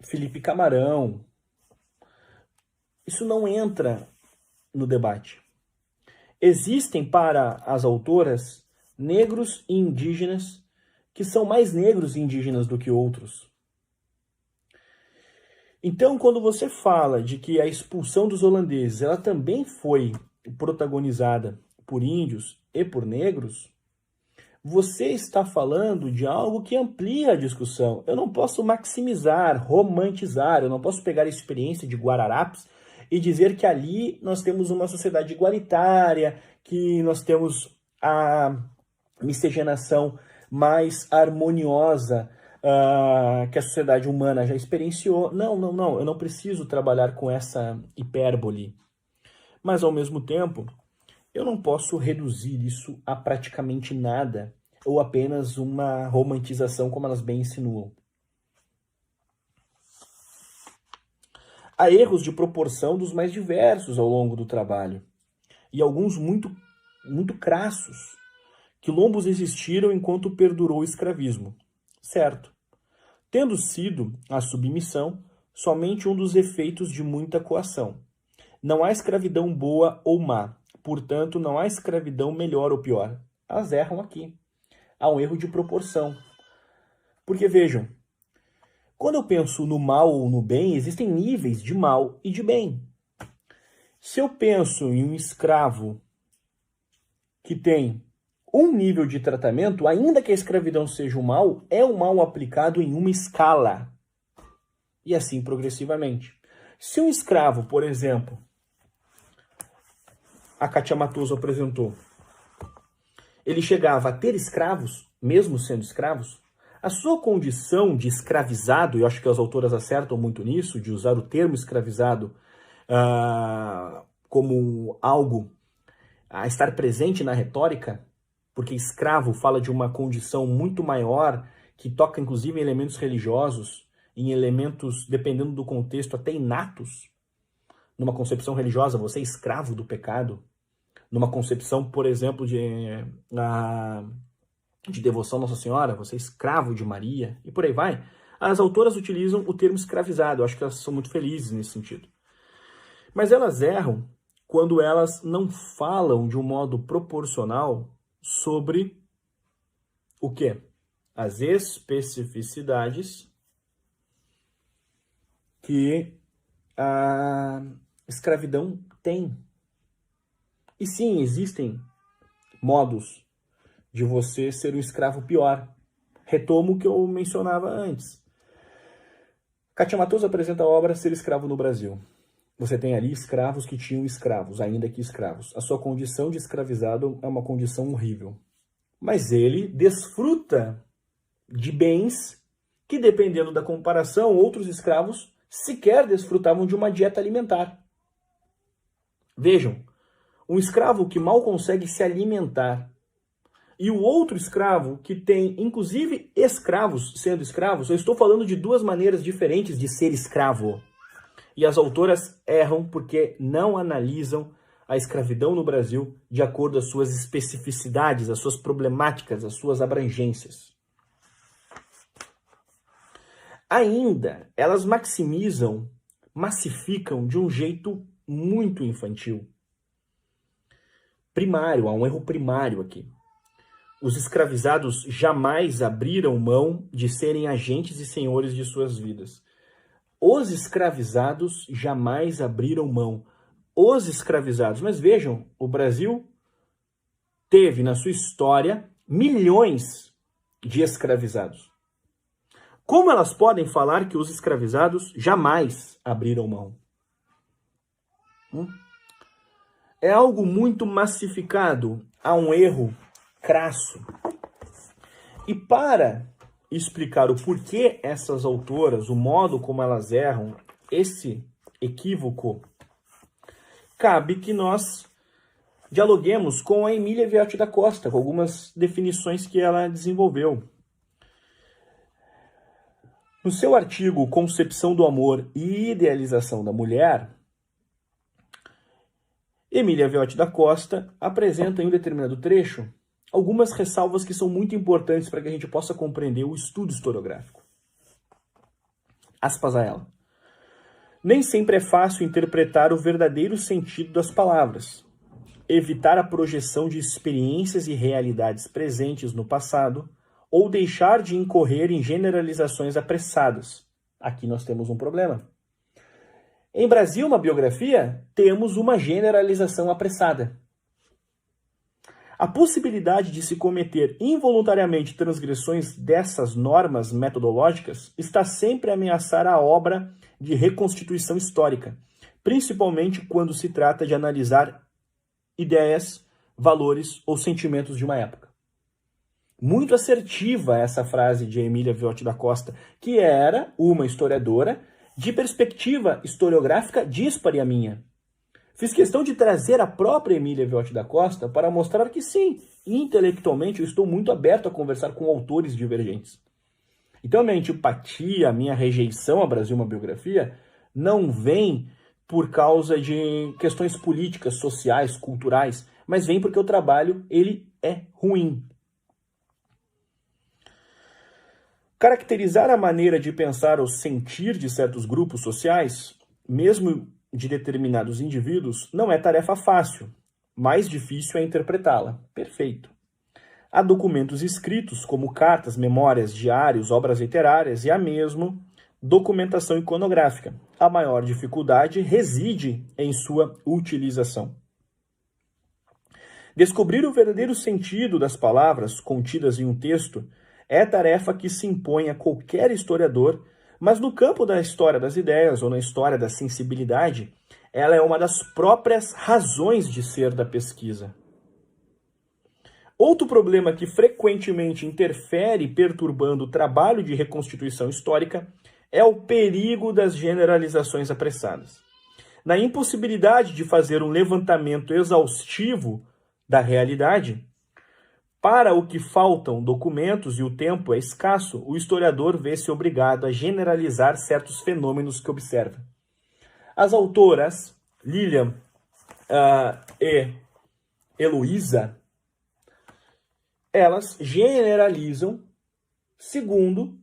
Felipe Camarão, isso não entra no debate. Existem para as autoras negros e indígenas que são mais negros e indígenas do que outros. Então, quando você fala de que a expulsão dos holandeses ela também foi protagonizada por índios e por negros, você está falando de algo que amplia a discussão. Eu não posso maximizar, romantizar, eu não posso pegar a experiência de Guararapes e dizer que ali nós temos uma sociedade igualitária, que nós temos a miscigenação mais harmoniosa que a sociedade humana já experienciou. Não, eu não preciso trabalhar com essa hipérbole. Mas, ao mesmo tempo, eu não posso reduzir isso a praticamente nada, ou apenas uma romantização, como elas bem insinuam. Há erros de proporção dos mais diversos ao longo do trabalho, e alguns muito crassos. Quilombos existiram enquanto perdurou o escravismo. Certo. Tendo sido a submissão somente um dos efeitos de muita coação. Não há escravidão boa ou má, portanto não há escravidão melhor ou pior. Elas erram aqui. Há um erro de proporção. Porque vejam, quando eu penso no mal ou no bem, existem níveis de mal e de bem. Se eu penso em um escravo que tem um nível de tratamento, ainda que a escravidão seja um mal, é um mal aplicado em uma escala. E assim progressivamente. Se um escravo, por exemplo, a Kátia Matoso apresentou, ele chegava a ter escravos, mesmo sendo escravos, a sua condição de escravizado, e eu acho que as autoras acertam muito nisso, de usar o termo escravizado como algo a estar presente na retórica, porque escravo fala de uma condição muito maior, que toca inclusive em elementos religiosos, em elementos, dependendo do contexto, até inatos. Numa concepção religiosa, você é escravo do pecado. Numa concepção, por exemplo, de devoção à Nossa Senhora, você é escravo de Maria, e por aí vai. As autoras utilizam o termo escravizado, eu acho que elas são muito felizes nesse sentido. Mas elas erram quando elas não falam de um modo proporcional sobre o quê? As especificidades que a escravidão tem. E sim, existem modos de você ser um escravo pior. Retomo o que eu mencionava antes. Katia Matoso apresenta a obra Ser Escravo no Brasil. Você tem ali escravos que tinham escravos, ainda que escravos. A sua condição de escravizado é uma condição horrível. Mas ele desfruta de bens que, dependendo da comparação, outros escravos sequer desfrutavam de uma dieta alimentar. Vejam, um escravo que mal consegue se alimentar e o outro escravo que tem, inclusive, escravos sendo escravos, eu estou falando de duas maneiras diferentes de ser escravo. E as autoras erram porque não analisam a escravidão no Brasil de acordo às suas especificidades, às suas problemáticas, às suas abrangências. Ainda, elas massificam de um jeito muito infantil. Primário, há um erro primário aqui. Os escravizados jamais abriram mão de serem agentes e senhores de suas vidas. Os escravizados jamais abriram mão. Os escravizados. Mas vejam, o Brasil teve na sua história milhões de escravizados. Como elas podem falar que os escravizados jamais abriram mão? É algo muito massificado, há um erro crasso. E para explicar o porquê essas autoras, o modo como elas erram, esse equívoco, cabe que nós dialoguemos com a Emília Viotti da Costa, com algumas definições que ela desenvolveu. No seu artigo Concepção do Amor e Idealização da Mulher, Emília Viotti da Costa apresenta em um determinado trecho algumas ressalvas que são muito importantes para que a gente possa compreender o estudo historiográfico. Aspas a ela. Nem sempre é fácil interpretar o verdadeiro sentido das palavras, evitar a projeção de experiências e realidades presentes no passado ou deixar de incorrer em generalizações apressadas. Aqui nós temos um problema. Em Brasil, uma biografia, temos uma generalização apressada. A possibilidade de se cometer involuntariamente transgressões dessas normas metodológicas está sempre a ameaçar a obra de reconstituição histórica, principalmente quando se trata de analisar ideias, valores ou sentimentos de uma época. Muito assertiva essa frase de Emília Viotti da Costa, que era uma historiadora de perspectiva historiográfica díspare à minha. Fiz questão de trazer a própria Emília Viotti da Costa para mostrar que sim, intelectualmente eu estou muito aberto a conversar com autores divergentes. Então a minha antipatia, a minha rejeição a Brasil uma biografia não vem por causa de questões políticas, sociais, culturais, mas vem porque o trabalho ele é ruim. Caracterizar a maneira de pensar ou sentir de certos grupos sociais, mesmo de determinados indivíduos, não é tarefa fácil. Mais difícil é interpretá-la. Perfeito. Há documentos escritos, como cartas, memórias, diários, obras literárias e há mesmo documentação iconográfica. A maior dificuldade reside em sua utilização. Descobrir o verdadeiro sentido das palavras contidas em um texto é tarefa que se impõe a qualquer historiador, mas no campo da história das ideias ou na história da sensibilidade, ela é uma das próprias razões de ser da pesquisa. Outro problema que frequentemente interfere perturbando o trabalho de reconstituição histórica é o perigo das generalizações apressadas. Na impossibilidade de fazer um levantamento exaustivo da realidade, para o que faltam documentos e o tempo é escasso, o historiador vê-se obrigado a generalizar certos fenômenos que observa. As autoras Lilian e Heloísa, elas generalizam segundo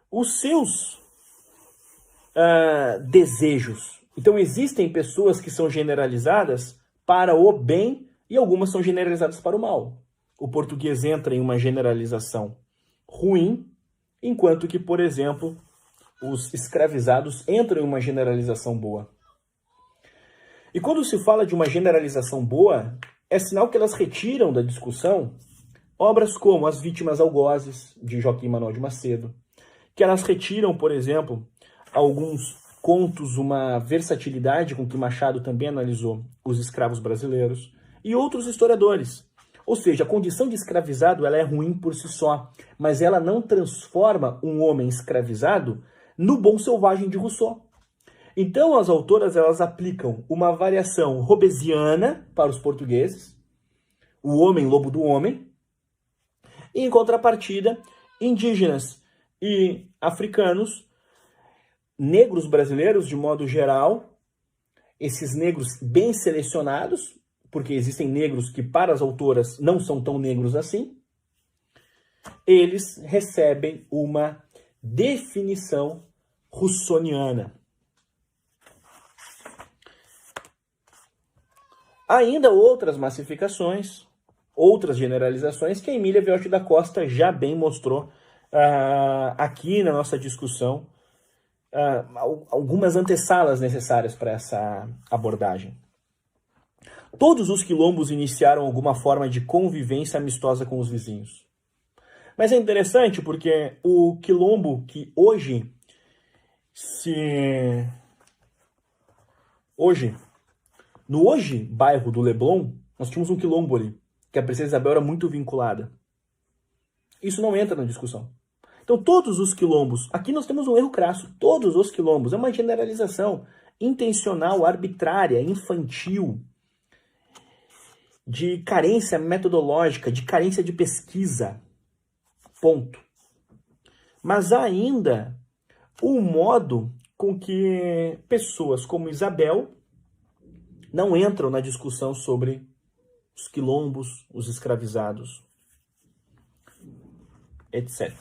os seus desejos. Então existem pessoas que são generalizadas para o bem e algumas são generalizadas para o mal. O português entra em uma generalização ruim, enquanto que, por exemplo, os escravizados entram em uma generalização boa. E quando se fala de uma generalização boa, é sinal que elas retiram da discussão obras como As Vítimas Algozes, de Joaquim Manuel de Macedo, que elas retiram, por exemplo, alguns contos, uma versatilidade com que Machado também analisou os escravos brasileiros, e outros historiadores. Ou seja, a condição de escravizado ela é ruim por si só, mas ela não transforma um homem escravizado no bom selvagem de Rousseau. Então as autoras elas aplicam uma variação robesiana para os portugueses, o homem lobo do homem, e em contrapartida, indígenas e africanos, negros brasileiros de modo geral, esses negros bem selecionados, porque existem negros que para as autoras não são tão negros assim, eles recebem uma definição russoniana. Ainda outras massificações, outras generalizações que a Emília Viotti da Costa já bem mostrou aqui na nossa discussão, algumas antessalas necessárias para essa abordagem. Todos os quilombos iniciaram alguma forma de convivência amistosa com os vizinhos. Mas é interessante porque o quilombo que hoje, no bairro do Leblon, nós tínhamos um quilombo ali, que a Princesa Isabel era muito vinculada. Isso não entra na discussão. Então todos os quilombos, aqui nós temos um erro crasso, todos os quilombos, é uma generalização intencional, arbitrária, infantil, de carência metodológica, de carência de pesquisa. Ponto. Mas ainda o modo com que pessoas como Isabel não entram na discussão sobre os quilombos, os escravizados, etc.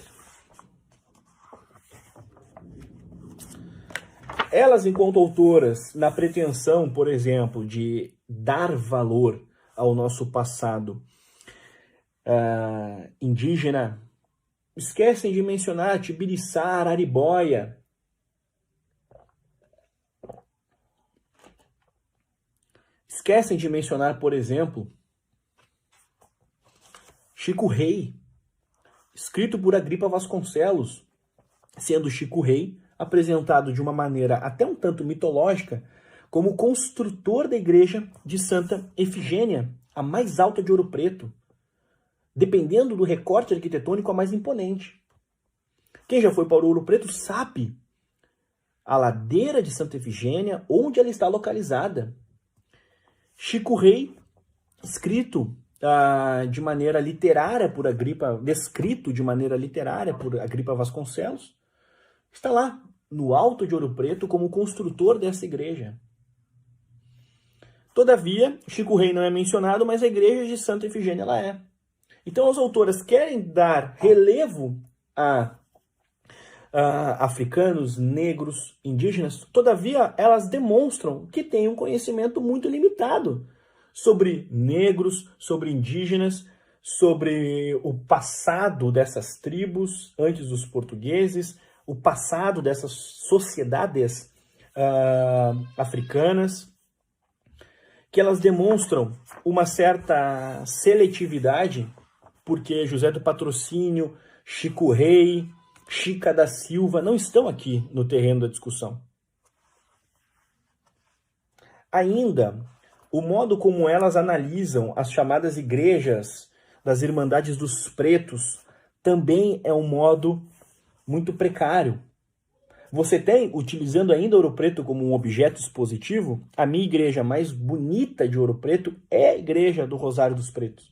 Elas, enquanto autoras, na pretensão, por exemplo, de dar valor ao nosso passado indígena, esquecem de mencionar Tibiriçá, Araribóia. Esquecem de mencionar, por exemplo, Chico Rei, escrito por Agripa Vasconcelos, sendo Chico Rei apresentado de uma maneira até um tanto mitológica como construtor da igreja de Santa Efigênia, a mais alta de Ouro Preto, dependendo do recorte arquitetônico, a mais imponente. Quem já foi para Ouro Preto sabe a ladeira de Santa Efigênia, onde ela está localizada. Chico Rei, escrito de maneira literária por Agripa, descrito de maneira literária por Agripa Vasconcelos, está lá no Alto de Ouro Preto como construtor dessa igreja. Todavia, Chico Rei não é mencionado, mas a igreja de Santa Efigênia ela é. Então as autoras querem dar relevo a africanos, negros, indígenas, todavia elas demonstram que têm um conhecimento muito limitado sobre negros, sobre indígenas, sobre o passado dessas tribos antes dos portugueses, o passado dessas sociedades africanas, que elas demonstram uma certa seletividade, porque José do Patrocínio, Chico Rei, Chica da Silva não estão aqui no terreno da discussão. Ainda, o modo como elas analisam as chamadas igrejas das Irmandades dos Pretos também é um modo muito precário. Você tem, utilizando ainda Ouro Preto como um objeto expositivo, a minha igreja mais bonita de Ouro Preto é a igreja do Rosário dos Pretos,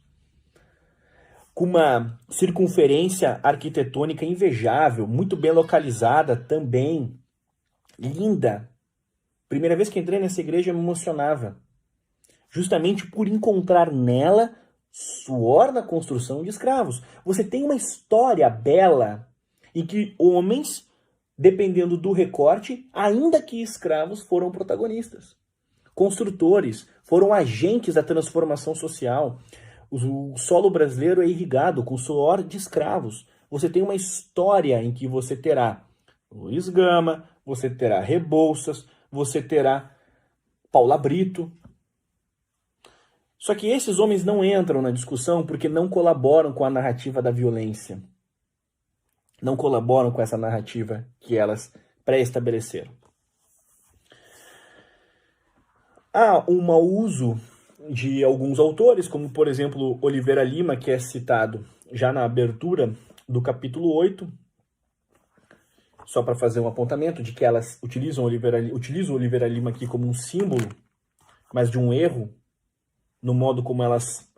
com uma circunferência arquitetônica invejável, muito bem localizada também, linda. Primeira vez que entrei nessa igreja me emocionava, justamente por encontrar nela suor na construção de escravos. Você tem uma história bela em que homens, dependendo do recorte, ainda que escravos, foram protagonistas. Construtores, foram agentes da transformação social. O solo brasileiro é irrigado com suor de escravos. Você tem uma história em que você terá Luiz Gama, você terá Rebouças, você terá Paula Brito. Só que esses homens não entram na discussão porque não colaboram com a narrativa da violência. Não colaboram com essa narrativa que elas pré-estabeleceram. Há um mau uso de alguns autores, como por exemplo Oliveira Lima, que é citado já na abertura do capítulo 8, só para fazer um apontamento de que elas utilizam Oliveira Lima aqui como um símbolo, mas de um erro no modo como elas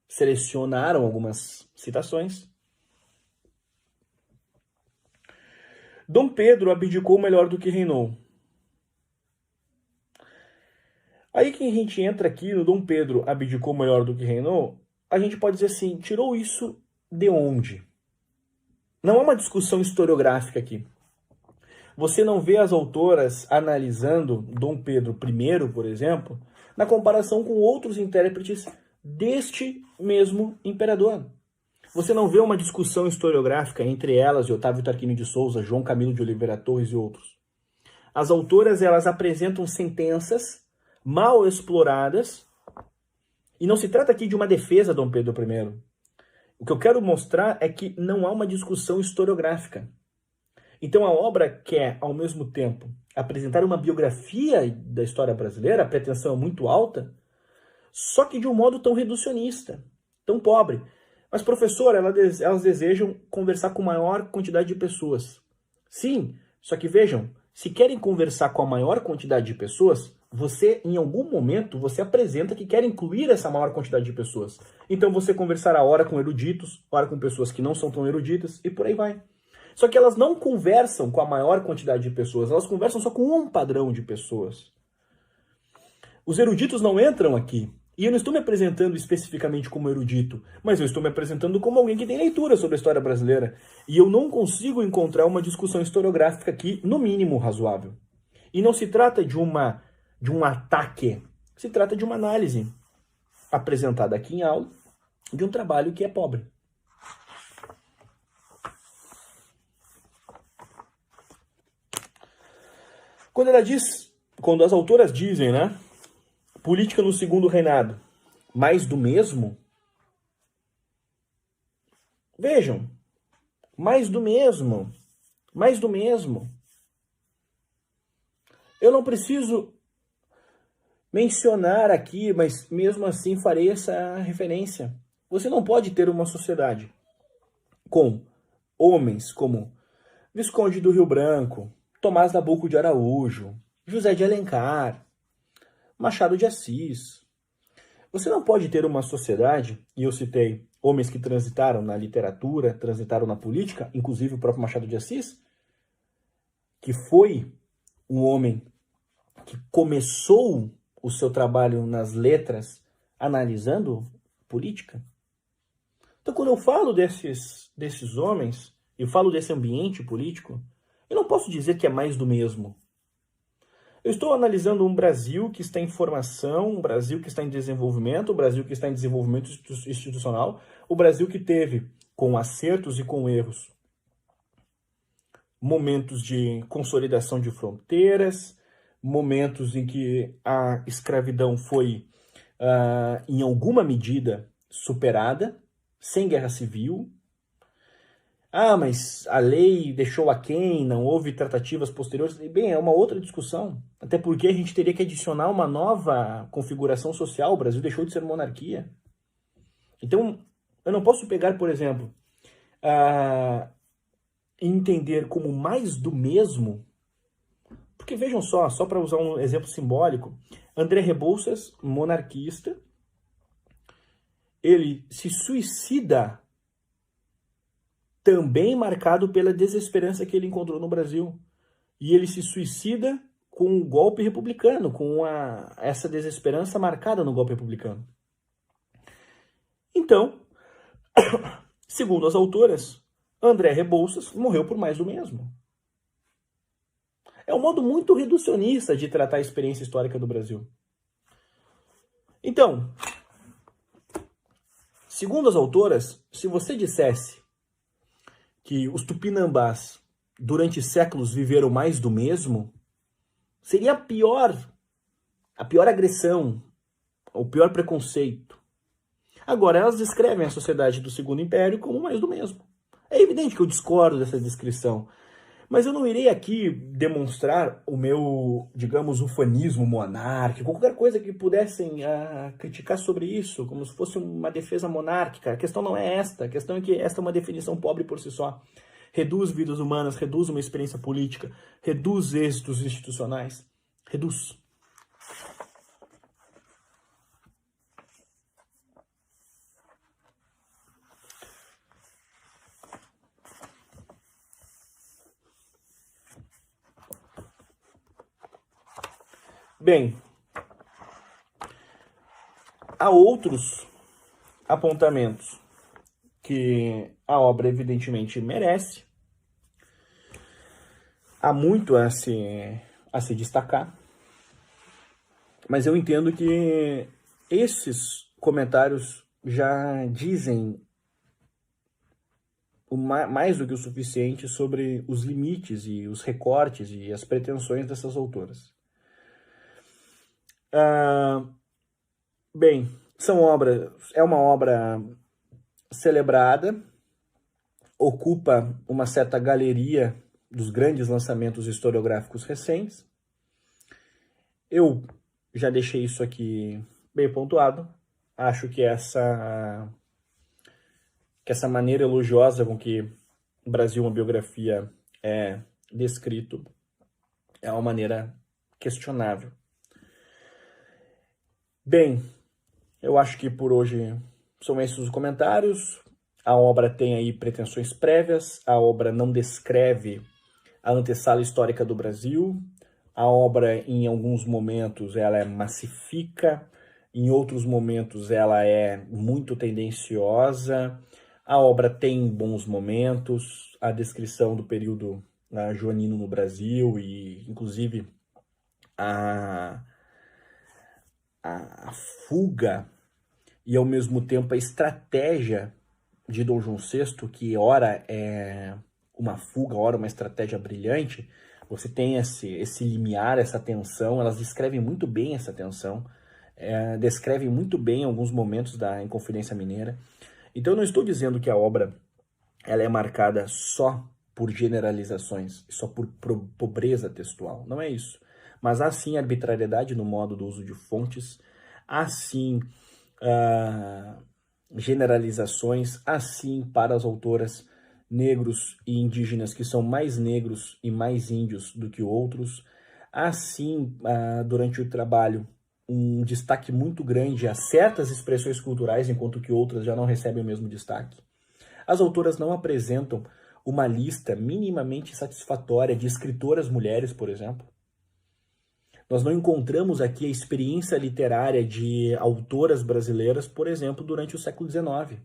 selecionaram algumas citações. Dom Pedro abdicou melhor do que reinou. Aí que a gente entra aqui no Dom Pedro abdicou melhor do que reinou, a gente pode dizer assim, tirou isso de onde? Não há uma discussão historiográfica aqui. Você não vê as autoras analisando Dom Pedro I, por exemplo, na comparação com outros intérpretes deste mesmo imperador. Você não vê uma discussão historiográfica entre elas e Otávio Tarquínio de Souza, João Camilo de Oliveira Torres e outros. As autoras, elas apresentam sentenças mal exploradas, e não se trata aqui de uma defesa de Dom Pedro I. O que eu quero mostrar é que não há uma discussão historiográfica. Então a obra quer, ao mesmo tempo, apresentar uma biografia da história brasileira, a pretensão é muito alta, só que de um modo tão reducionista, tão pobre. Mas, professor, elas desejam conversar com maior quantidade de pessoas. Sim, só que vejam, se querem conversar com a maior quantidade de pessoas, você, em algum momento, você apresenta que quer incluir essa maior quantidade de pessoas. Então você conversará ora com eruditos, ora com pessoas que não são tão eruditas, e por aí vai. Só que elas não conversam com a maior quantidade de pessoas, elas conversam só com um padrão de pessoas. Os eruditos não entram aqui. E eu não estou me apresentando especificamente como erudito, mas eu estou me apresentando como alguém que tem leitura sobre a história brasileira. E eu não consigo encontrar uma discussão historiográfica aqui, no mínimo, razoável. E não se trata de um ataque, se trata de uma análise apresentada aqui em aula de um trabalho que é pobre. Quando as autoras dizem, né? Política no segundo reinado, mais do mesmo? Vejam, mais do mesmo, mais do mesmo. Eu não preciso mencionar aqui, mas mesmo assim farei essa referência. Você não pode ter uma sociedade com homens como Visconde do Rio Branco, Tomás Nabuco de Araújo, José de Alencar, Machado de Assis. Você não pode ter uma sociedade, e eu citei homens que transitaram na literatura, transitaram na política, inclusive o próprio Machado de Assis, que foi um homem que começou o seu trabalho nas letras analisando política. Então, quando eu falo desses homens, eu falo desse ambiente político, eu não posso dizer que é mais do mesmo. Eu estou analisando um Brasil que está em formação, um Brasil que está em desenvolvimento, um Brasil que está em desenvolvimento institucional, o Brasil que teve, com acertos e com erros, momentos de consolidação de fronteiras, momentos em que a escravidão foi, em alguma medida, superada, sem guerra civil. Mas a lei deixou aquém, não houve tratativas posteriores. Bem, é uma outra discussão. Até porque a gente teria que adicionar uma nova configuração social. O Brasil deixou de ser monarquia. Então, eu não posso pegar, por exemplo, entender como mais do mesmo. Porque vejam só para usar um exemplo simbólico, André Rebouças, monarquista, ele se suicida também marcado pela desesperança que ele encontrou no Brasil. E ele se suicida com o golpe republicano, com essa desesperança marcada no golpe republicano. Então, segundo as autoras, André Rebouças morreu por mais do mesmo. É um modo muito reducionista de tratar a experiência histórica do Brasil. Então, segundo as autoras, se você dissesse que os tupinambás durante séculos viveram mais do mesmo, seria pior a pior agressão, o pior preconceito. Agora, elas descrevem a sociedade do Segundo Império como mais do mesmo. É evidente que eu discordo dessa descrição, mas eu não irei aqui demonstrar o meu, digamos, ufanismo monárquico, qualquer coisa que pudessem criticar sobre isso, como se fosse uma defesa monárquica. A questão não é esta, a questão é que esta é uma definição pobre por si só. Reduz vidas humanas, reduz uma experiência política, reduz êxitos institucionais, reduz. Bem, há outros apontamentos que a obra evidentemente merece. Há muito a se destacar, mas eu entendo que esses comentários já dizem mais do que o suficiente sobre os limites e os recortes e as pretensões dessas autoras. Bem, é uma obra celebrada, ocupa uma certa galeria dos grandes lançamentos historiográficos recentes. Eu já deixei isso aqui bem pontuado. Acho que essa maneira elogiosa com que o Brasil, uma biografia, é descrito é uma maneira questionável. Bem, eu acho que por hoje são esses os comentários. A obra tem aí pretensões prévias, a obra não descreve a antessala histórica do Brasil, a obra, em alguns momentos, ela é massifica, em outros momentos ela é muito tendenciosa, a obra tem bons momentos, a descrição do período joanino no Brasil e, inclusive, a fuga e, ao mesmo tempo, a estratégia de Dom João VI, que ora é uma fuga, ora uma estratégia brilhante, você tem esse limiar, essa tensão, elas descrevem muito bem essa tensão, descrevem muito bem alguns momentos da Inconfidência Mineira. Então eu não estou dizendo que a obra ela é marcada só por generalizações, só por pobreza textual, não é isso. Mas há sim arbitrariedade no modo do uso de fontes, há sim generalizações, assim para as autoras negros e indígenas que são mais negros e mais índios do que outros. Assim, durante o trabalho, um destaque muito grande a certas expressões culturais, enquanto que outras já não recebem o mesmo destaque. As autoras não apresentam uma lista minimamente satisfatória de escritoras mulheres, por exemplo. Nós não encontramos aqui a experiência literária de autoras brasileiras, por exemplo, durante o século XIX.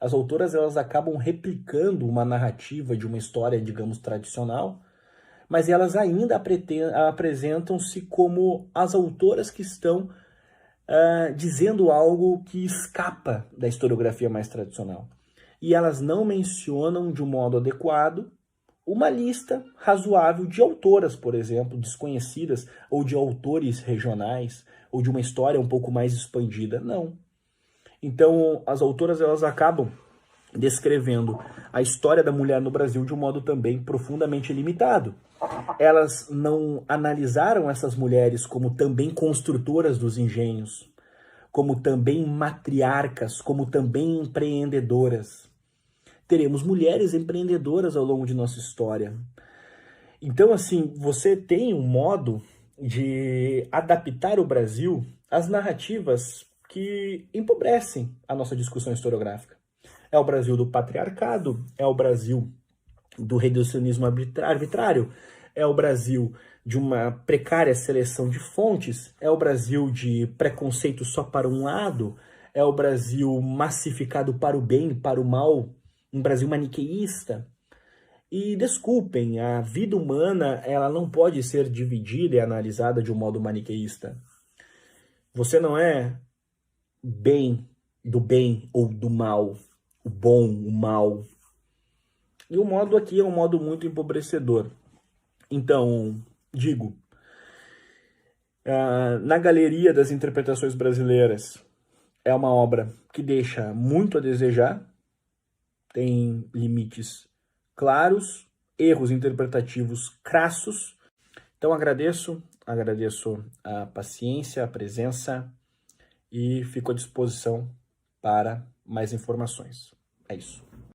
As autoras elas acabam replicando uma narrativa de uma história, digamos, tradicional, mas elas ainda apresentam-se como as autoras que estão dizendo algo que escapa da historiografia mais tradicional. E elas não mencionam de um modo adequado uma lista razoável de autoras, por exemplo, desconhecidas, ou de autores regionais, ou de uma história um pouco mais expandida. Não. Então, as autoras elas acabam descrevendo a história da mulher no Brasil de um modo também profundamente limitado. Elas não analisaram essas mulheres como também construtoras dos engenhos, como também matriarcas, como também empreendedoras. Teremos mulheres empreendedoras ao longo de nossa história. Então, assim, você tem um modo de adaptar o Brasil às narrativas que empobrecem a nossa discussão historiográfica. É o Brasil do patriarcado, é o Brasil do reducionismo arbitrário, é o Brasil de uma precária seleção de fontes, é o Brasil de preconceito só para um lado, é o Brasil massificado para o bem e para o mal, um Brasil maniqueísta. E desculpem, a vida humana ela não pode ser dividida e analisada de um modo maniqueísta. Você não é do bem ou do mal, o bom, o mal. E o modo aqui é um modo muito empobrecedor. Então, digo, Na galeria das interpretações brasileiras, é uma obra que deixa muito a desejar, tem limites claros, erros interpretativos crassos. Então agradeço a paciência, a presença e fico à disposição para mais informações. É isso.